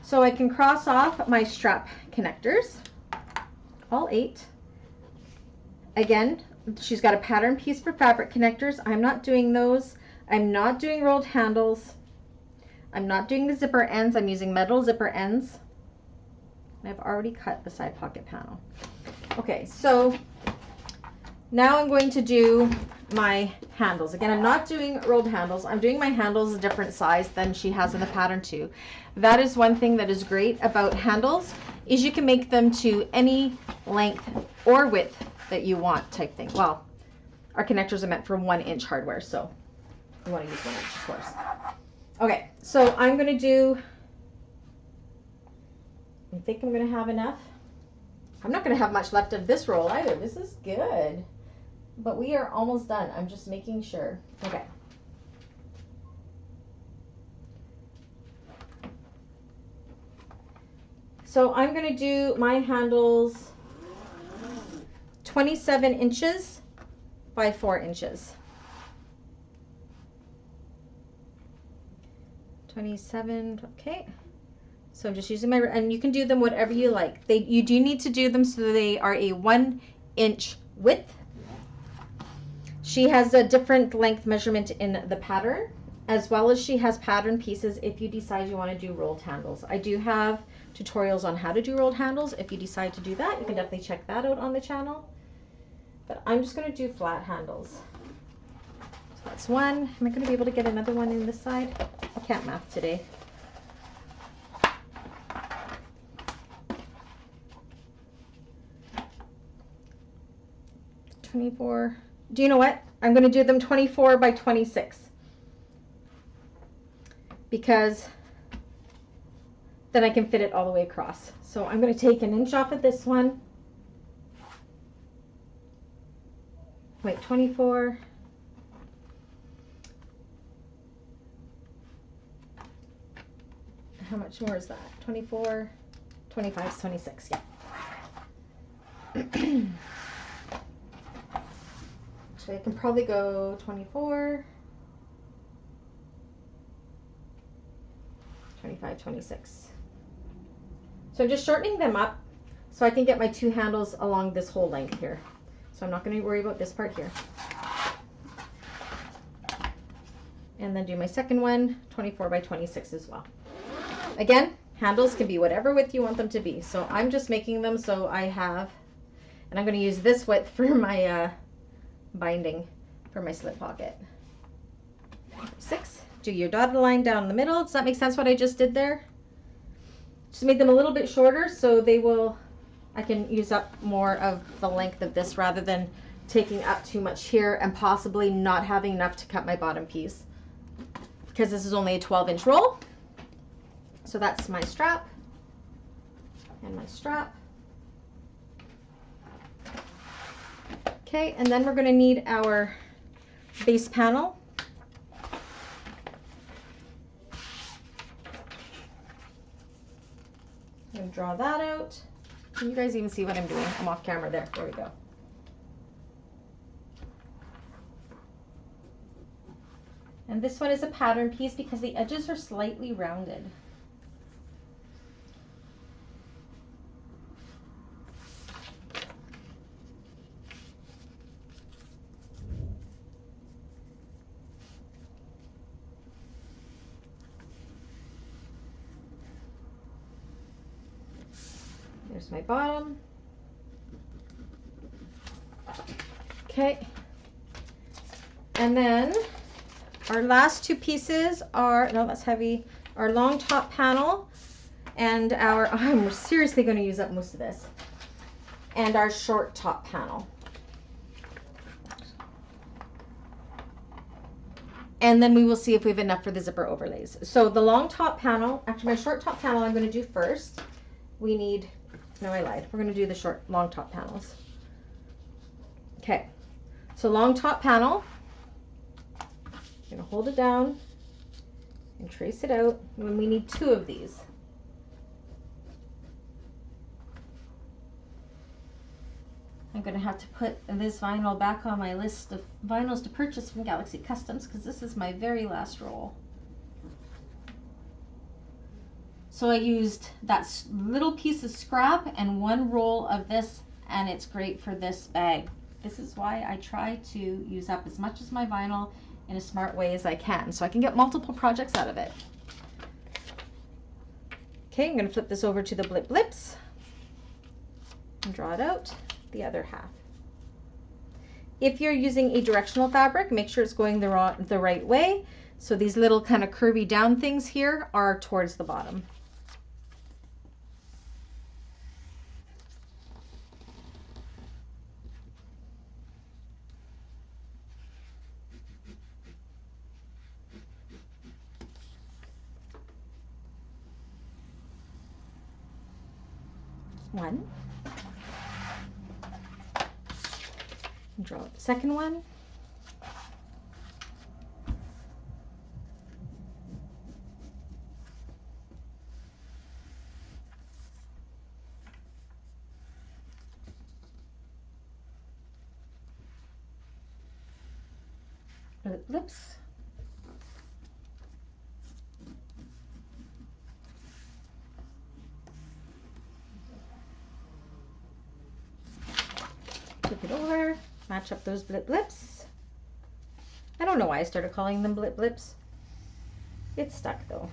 So I can cross off my strap connectors, all 8. Again, she's got a pattern piece for fabric connectors. I'm not doing those. I'm not doing rolled handles. I'm not doing the zipper ends. I'm using metal zipper ends. I've already cut the side pocket panel. Okay, so Now I'm going to do my handles. Again, I'm not doing rolled handles. I'm doing my handles a different size than she has in the pattern too. That is one thing that is great about handles, is you can make them to any length or width that you want type thing. Well, our connectors are meant for 1 inch hardware, so you want to use 1 inch, of course. Okay, so I'm going to do, I think I'm going to have enough. I'm not going to have much left of this roll either. This is good. But we are almost done. I'm just making sure. Okay. So I'm going to do my handles 27 inches by 4 inches. 27, okay. So I'm just using my, and you can do them whatever you like. You do need to do them so they are a 1 inch width. She has a different length measurement in the pattern, as well as she has pattern pieces if you decide you want to do rolled handles. I do have tutorials on how to do rolled handles. If you decide to do that, you can definitely check that out on the channel. But I'm just going to do flat handles. So that's one. Am I going to be able to get another one in this side? I can't math today. $24. Do you know what? I'm going to do them 24 by 26 because then I can fit it all the way across. So I'm going to take 1 inch off of this one. Wait, 24. How much more is that? 24, 25, 26, yeah. I can probably go 24, 25, 26. So I'm just shortening them up so I can get my 2 handles along this whole length here. So I'm not going to worry about this part here. And then do my second one, 24 by 26 as well. Again, handles can be whatever width you want them to be. So I'm just making them so I have, and I'm going to use this width for my binding for my slip pocket. 6. Do your dotted line down the middle. Does that make sense what I just did there? Just made them a little bit shorter so they will, I can use up more of the length of this rather than taking up too much here and possibly not having enough to cut my bottom piece, because this is only a 12-inch roll. So that's my strap and my strap. Okay, and then we're going to need our base panel. I'm going to draw that out. Can you guys even see what I'm doing? I'm off camera there. There we go. And this one is a pattern piece because the edges are slightly rounded. There's my bottom. Okay. And then our last 2 pieces are, no, that's heavy, our long top panel and our, I'm seriously going to use up most of this, and our short top panel. And then we will see if we have enough for the zipper overlays. So the long top panel, actually my short top panel I'm going to do first. We need, no, I lied. We're going to do the long top panels. Okay, so long top panel. I'm going to hold it down and trace it out. And we need 2 of these. I'm going to have to put this vinyl back on my list of vinyls to purchase from Galaxy Customs because this is my very last roll. So I used that little piece of scrap and 1 roll of this, and it's great for this bag. This is why I try to use up as much of my vinyl in a smart way as I can, so I can get multiple projects out of it. Okay, I'm going to flip this over to the blip blips and draw it out the other half. If you're using a directional fabric, make sure it's going the right way. So these little kind of curvy down things here are towards the bottom. One. Draw the second one. Lips. Flip it over, match up those blip blips. I don't know why I started calling them blip blips. It's stuck though.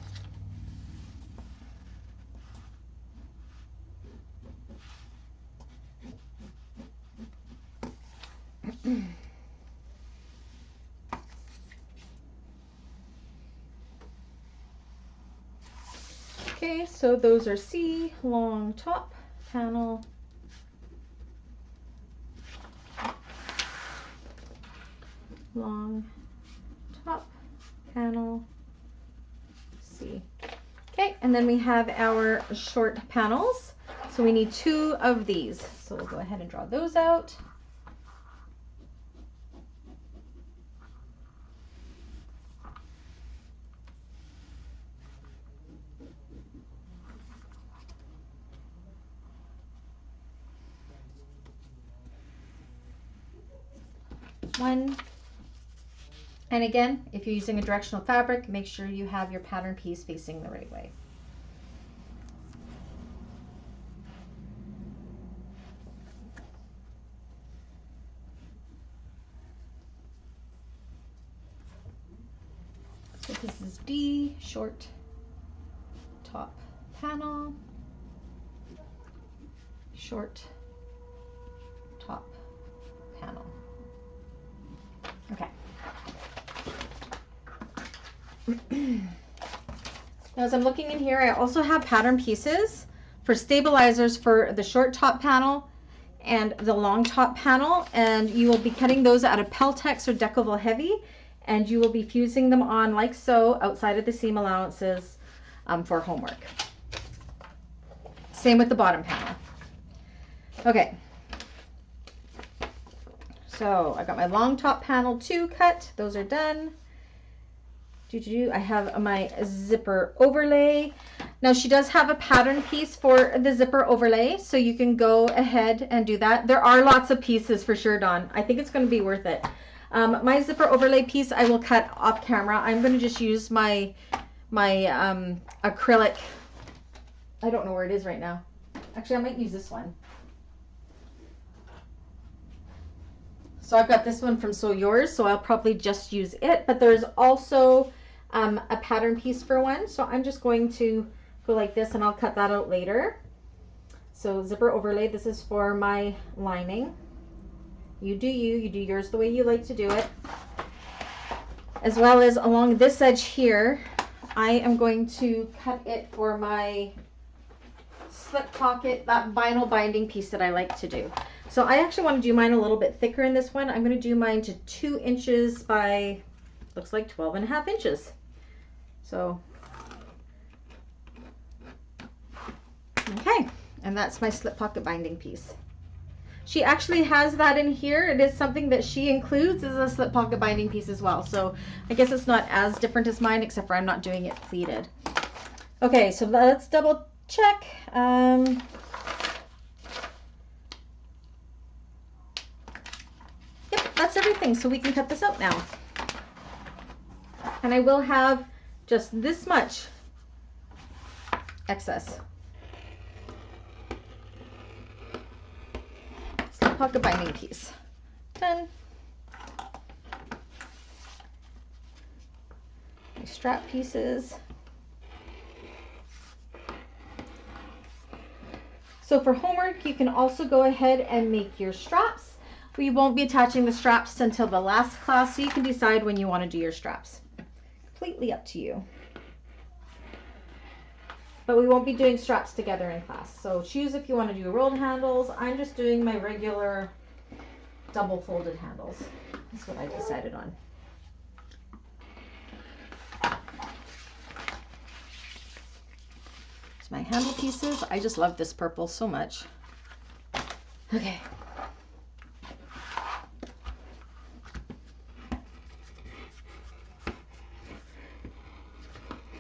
Okay, so those are C, long top panel, long top panel, C. Okay, and then we have our short panels. So we need 2 of these. So we'll go ahead and draw those out. One. And again, if you're using a directional fabric, make sure you have your pattern piece facing the right way. So this is D, short top panel, short top panel. Okay. Now as I'm looking in here, I also have pattern pieces for stabilizers for the short top panel and the long top panel, and you will be cutting those out of Peltex or Decovil Heavy, and you will be fusing them on like so outside of the seam allowances for homework. Same with the bottom panel. Okay. So I got my long top panel 2 cut. Those are done. I have my zipper overlay. Now she does have a pattern piece for the zipper overlay, so you can go ahead and do that. There are lots of pieces for sure, Dawn. I think it's going to be worth it. My zipper overlay piece I will cut off camera. I'm going to just use my acrylic. I don't know where it is right now. Actually, I might use this one. So I've got this one from Sew Yours, so I'll probably just use it. But there's also a pattern piece for one. So I'm just going to go like this, and I'll cut that out later. So zipper overlay, this is for my lining. You do yours the way you like to do it. As well as along this edge here, I am going to cut it for my slip pocket, that vinyl binding piece that I like to do. So I actually want to do mine a little bit thicker in this one. I'm going to do mine to 2 inches by, looks like 12.5 inches. So, okay, and that's my slip pocket binding piece. She actually has that in here. It is something that she includes as a slip pocket binding piece as well. So I guess it's not as different as mine, except for I'm not doing it pleated. Okay, so let's double check. Yep, that's everything. So we can cut this out now. And I will have just this much excess. Slip pocket binding piece. Done. My strap pieces. So for homework, you can also go ahead and make your straps. We won't be attaching the straps until the last class, so you can decide when you want to do your straps. Completely up to you. But we won't be doing straps together in class. So choose if you want to do rolled handles. I'm just doing my regular double folded handles. That's what I decided on. It's my handle pieces. I just love this purple so much. Okay.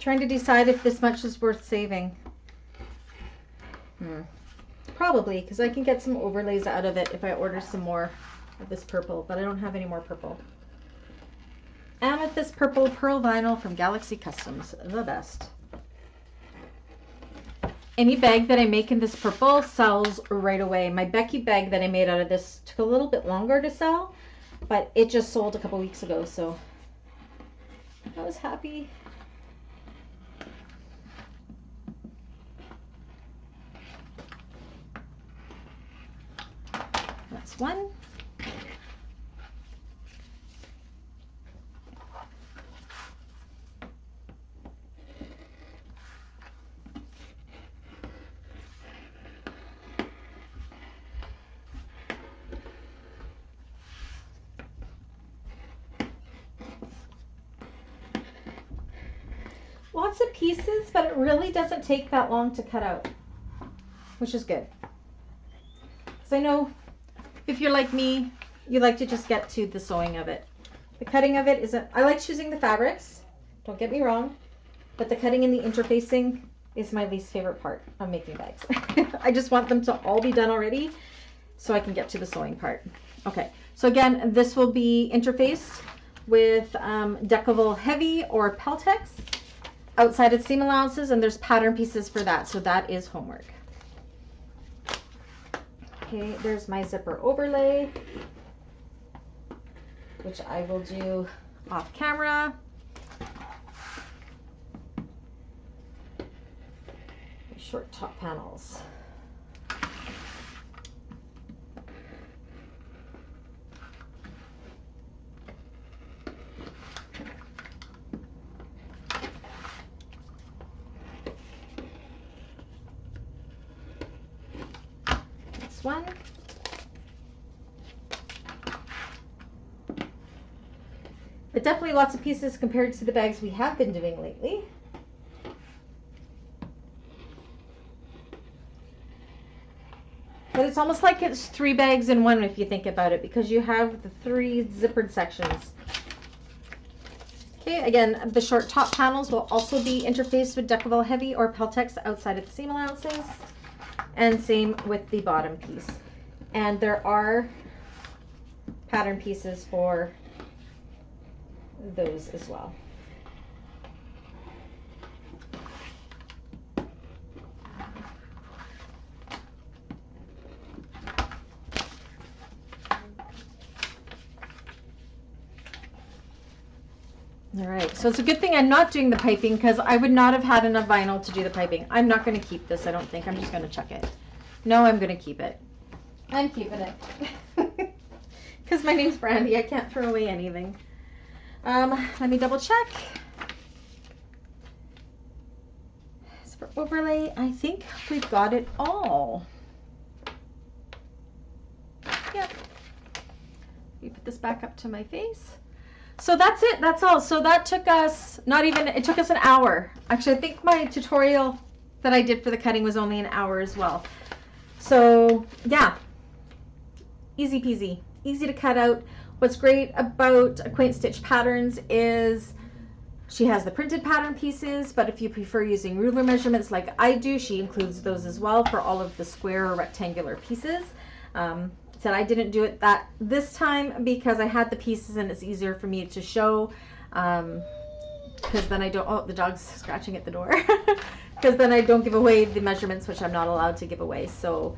Trying to decide if this much is worth saving. Probably, because I can get some overlays out of it if I order some more of this purple, but I don't have any more purple. Amethyst purple pearl vinyl from Galaxy Customs, the best. Any bag that I make in this purple sells right away. My Becky bag that I made out of this took a little bit longer to sell, but it just sold a couple weeks ago, so I was happy. That's one. Lots of pieces, but it really doesn't take that long to cut out, which is good. Because I know if you're like me, you like to just get to the sewing of it. The cutting of it isn't, I like choosing the fabrics, don't get me wrong, but the cutting and the interfacing is my least favorite part of making bags. I just want them to all be done already so I can get to the sewing part. Okay, so again, this will be interfaced with Decovil Heavy or Peltex. Outside seam allowances, and there's pattern pieces for that, so that is homework. Okay, there's my zipper overlay, which I will do off camera. Short top panels. One. But definitely lots of pieces compared to the bags we have been doing lately. But it's almost like it's 3 bags in one if you think about it, because you have the 3 zippered sections. Okay, again, the short top panels will also be interfaced with Decovil Heavy or Peltex outside of the seam allowances. And same with the bottom piece. And there are pattern pieces for those as well. All right, so it's a good thing I'm not doing the piping, because I would not have had enough vinyl to do the piping. I'm not going to keep this, I don't think. I'm just going to chuck it. No, I'm going to keep it. I'm keeping it. Because my name's Brandy. I can't throw away anything. Let me double check. So for overlay, I think we've got it all. Yep. Let me put this back up to my face. So that's it, that's all. So that took us, it took us an hour. Actually, I think my tutorial that I did for the cutting was only an hour as well. So yeah, easy peasy, easy to cut out. What's great about Acquaint Stitch Patterns is she has the printed pattern pieces, but if you prefer using ruler measurements like I do, she includes those as well for all of the square or rectangular pieces. Said I didn't do it this time because I had the pieces and it's easier for me to show, because then I don't, oh, the dog's scratching at the door, because then I don't give away the measurements, which I'm not allowed to give away. So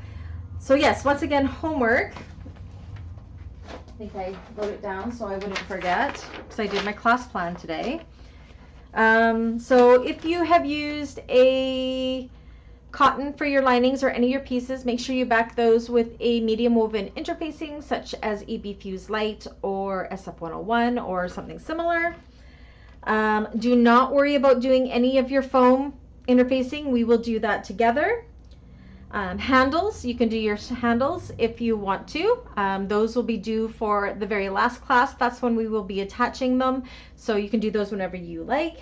yes, once again, homework. I think I wrote it down so I wouldn't forget, because I did my class plan today. So if you have used a cotton for your linings or any of your pieces, make sure you back those with a medium woven interfacing such as EB Fuse Lite or SF101 or something similar. Do not worry about doing any of your foam interfacing. We will do that together. Handles, you can do your handles if you want to. Those will be due for the very last class. That's when we will be attaching them. So you can do those whenever you like.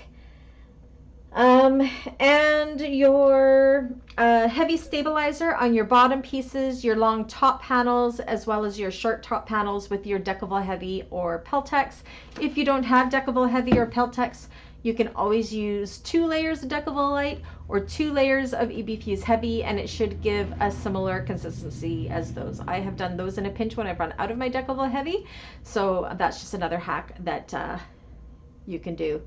And your heavy stabilizer on your bottom pieces, your long top panels, as well as your short top panels with your Decovil Heavy or Peltex. If you don't have Decovil Heavy or Peltex, you can always use 2 layers of Decovil Lite or 2 layers of EB Fuse Heavy, and it should give a similar consistency as those. I have done those in a pinch when I've run out of my Decovil Heavy, so that's just another hack that you can do.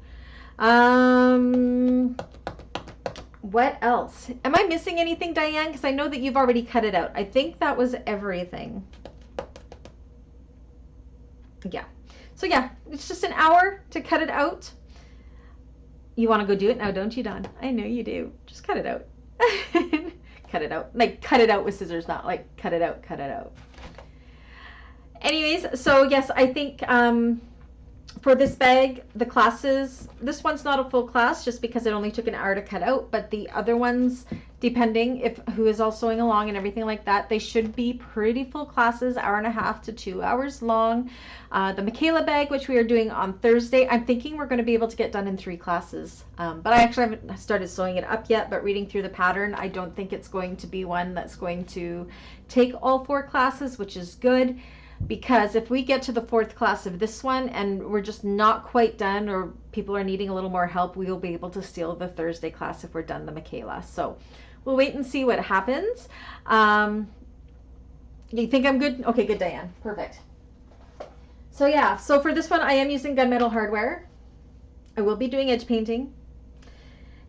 What else? Am I missing anything, Diane? Because I know that you've already cut it out. I think that was everything. Yeah. So yeah, it's just an hour to cut it out. You want to go do it now, don't you, Dawn? I know you do. Just cut it out. Cut it out. Like, cut it out with scissors, not like cut it out, cut it out. Anyways, so yes, I think for this bag, the classes, this one's not a full class just because it only took an hour to cut out, but the other ones, depending if who is all sewing along and everything like that, they should be pretty full classes, 1.5 to 2 hours long. The Michaela bag, which we are doing on Thursday, I'm thinking we're going to be able to get done in 3 classes, but I actually haven't started sewing it up yet, but reading through the pattern, I don't think it's going to be one that's going to take all 4 classes, which is good. Because if we get to the 4th class of this one and we're just not quite done, or people are needing a little more help, we will be able to steal the Thursday class if we're done the Michaela. So we'll wait and see what happens. You think I'm good? Okay, good, Diane. Perfect. So yeah, so for this one, I am using gunmetal hardware. I will be doing edge painting.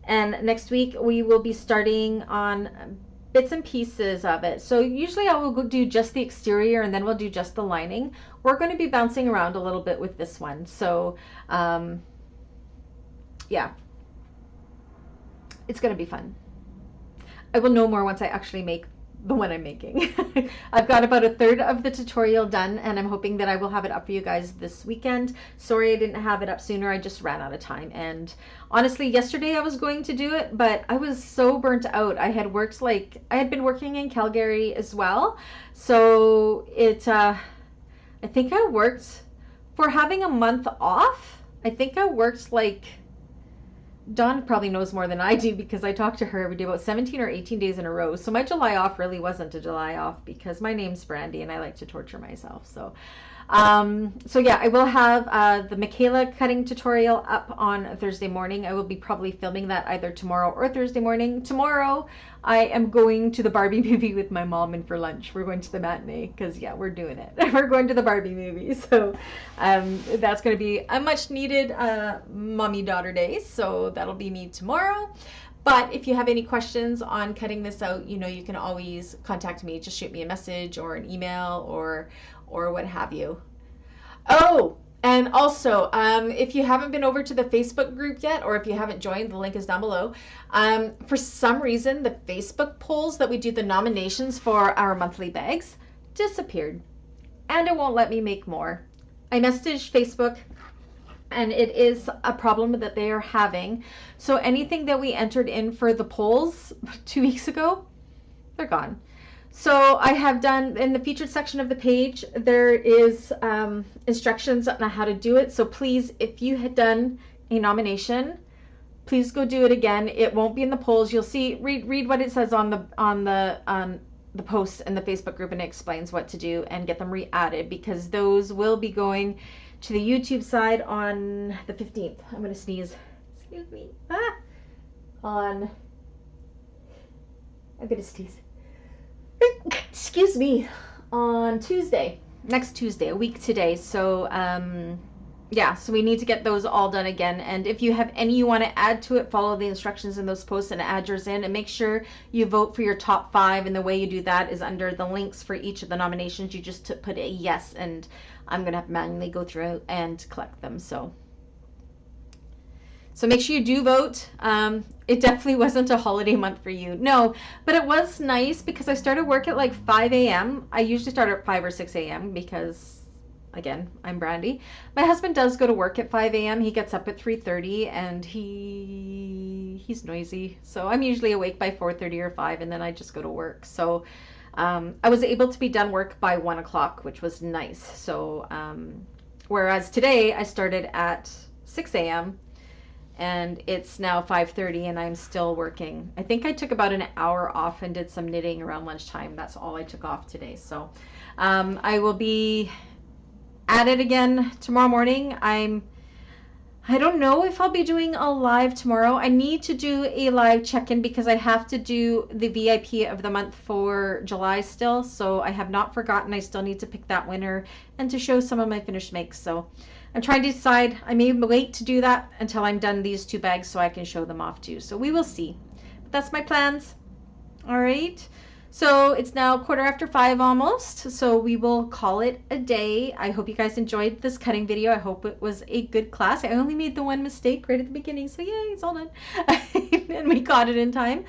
And next week we will be starting on bits and pieces of it. So usually I will go do just the exterior and then we'll do just the lining. We're going to be bouncing around a little bit with this one. So yeah, it's going to be fun. I will know more once I actually make the one I'm making. I've got about 1/3 of the tutorial done and I'm hoping that I will have it up for you guys this weekend. Sorry I didn't have it up sooner, I just ran out of time, and honestly yesterday I was going to do it, but I was so burnt out. I had worked, like, I had been working in Calgary as well, so it I think I worked, for having a month off, I think I worked like, Dawn probably knows more than I do because I talk to her every day, about 17 or 18 days in a row. So my July off really wasn't a July off because my name's Brandy and I like to torture myself. So so yeah, I will have the Michaela cutting tutorial up on Thursday morning. I will be probably filming that either tomorrow or Thursday morning. Tomorrow I am going to the Barbie movie with my mom, and for lunch we're going to the matinee because yeah, we're doing it. We're going to the Barbie movie, so that's going to be a much needed mommy-daughter day, so that'll be me tomorrow. But if you have any questions on cutting this out, you know, you can always contact me. Just shoot me a message or an email or what have you. Oh, and also, if you haven't been over to the Facebook group yet, or if you haven't joined, the link is down below. For some reason, the Facebook polls that we do the nominations for our monthly bags disappeared, and it won't let me make more. I messaged Facebook, and it is a problem that they are having. So anything that we entered in for the polls 2 weeks ago, they're gone. So I have done, in the featured section of the page, there is instructions on how to do it. So please, if you had done a nomination, please go do it again. It won't be in the polls. You'll see, read what it says on the post in the Facebook group, and it explains what to do, and get them re-added, because those will be going to the YouTube side on the 15th. I'm going to sneeze. Excuse me. I'm going to sneeze. Excuse me. On Tuesday, next Tuesday, a week today. So yeah, so we need to get those all done again. And if you have any you want to add to it, follow the instructions in those posts and add yours in, and make sure you vote for your top 5. And the way you do that is under the links for each of the nominations. You just put a yes, and I'm gonna have to manually go through and collect them. So So make sure you do vote. It definitely wasn't a holiday month for you. No, but it was nice because I started work at like 5 a.m. I usually start at 5 or 6 a.m. because, again, I'm Brandy. My husband does go to work at 5 a.m. He gets up at 3:30 and he's noisy. So I'm usually awake by 4:30 or 5 and then I just go to work. So I was able to be done work by 1 o'clock, which was nice. So whereas today I started at 6 a.m. and it's now 5:30 and I'm still working. I think I took about an hour off and did some knitting around lunchtime. That's all I took off today. So I will be at it again tomorrow morning. I don't know if I'll be doing a live tomorrow. I need to do a live check-in because I have to do the VIP of the month for July still. So I have not forgotten. I still need to pick that winner and to show some of my finished makes. So I'm trying to decide. I may wait to do that until I'm done these 2 bags so I can show them off too. So we will see. But that's my plans. All right. So it's now 5:15 almost. So we will call it a day. I hope you guys enjoyed this cutting video. I hope it was a good class. I only made the one mistake right at the beginning. So yay, it's all done. And we caught it in time.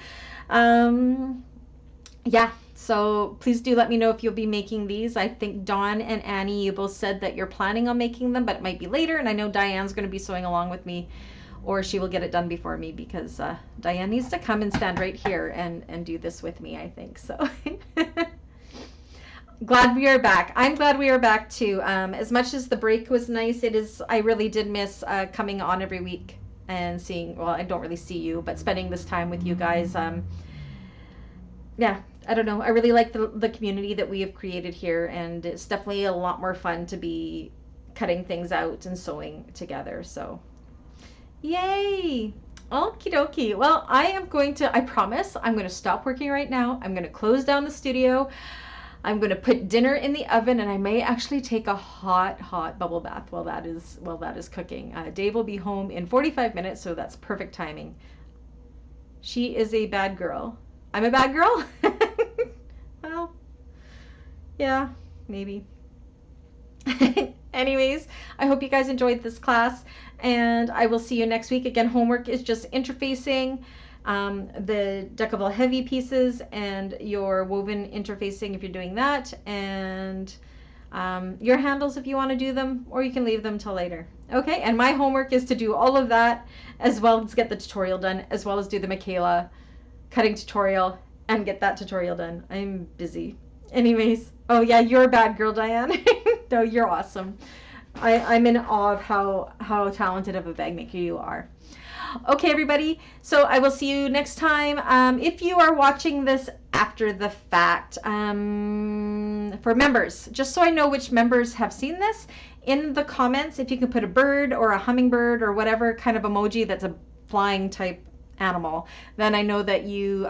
Yeah. So please do let me know if you'll be making these. I think Dawn and Annie, you both said that you're planning on making them, but it might be later. And I know Diane's going to be sewing along with me, or she will get it done before me because Diane needs to come and stand right here and do this with me, I think. So glad we are back. I'm glad we are back too. As much as the break was nice, I really did miss coming on every week and seeing, well, I don't really see you, but spending this time with you guys. Yeah, I don't know. I really like the community that we have created here, and it's definitely a lot more fun to be cutting things out and sewing together. So yay! Okie dokie. Well, I promise, I'm going to stop working right now. I'm going to close down the studio. I'm going to put dinner in the oven, and I may actually take a hot bubble bath while that is cooking. Dave will be home in 45 minutes, so that's perfect timing. She is a bad girl. I'm a bad girl? Well, yeah, maybe. Anyways, I hope you guys enjoyed this class, and I will see you next week. Again, homework is just interfacing the Decovil Heavy pieces and your woven interfacing if you're doing that, and your handles if you want to do them, or you can leave them till later. Okay, and my homework is to do all of that, as well as get the tutorial done, as well as do the Michaela cutting tutorial and get that tutorial done. I'm busy. Anyways, oh yeah, you're a bad girl, Diane. No, you're awesome. I'm in awe of how talented of a bag maker you are. Okay, everybody, so I will see you next time. If you are watching this after the fact, for members, just so I know which members have seen this, in the comments, if you can put a bird or a hummingbird or whatever kind of emoji that's a flying type animal, then I know that you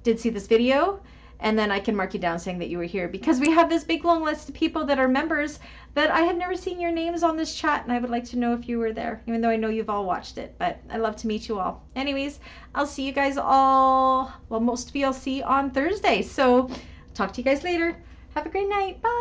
did see this video, and then I can mark you down saying that you were here, because we have this big long list of people that are members that I have never seen your names on this chat, and I would like to know if you were there, even though I know you've all watched it, but I'd love to meet you all. Anyways, I'll see you guys all, well, most of you I'll see on Thursday, so talk to you guys later. Have a great night. Bye.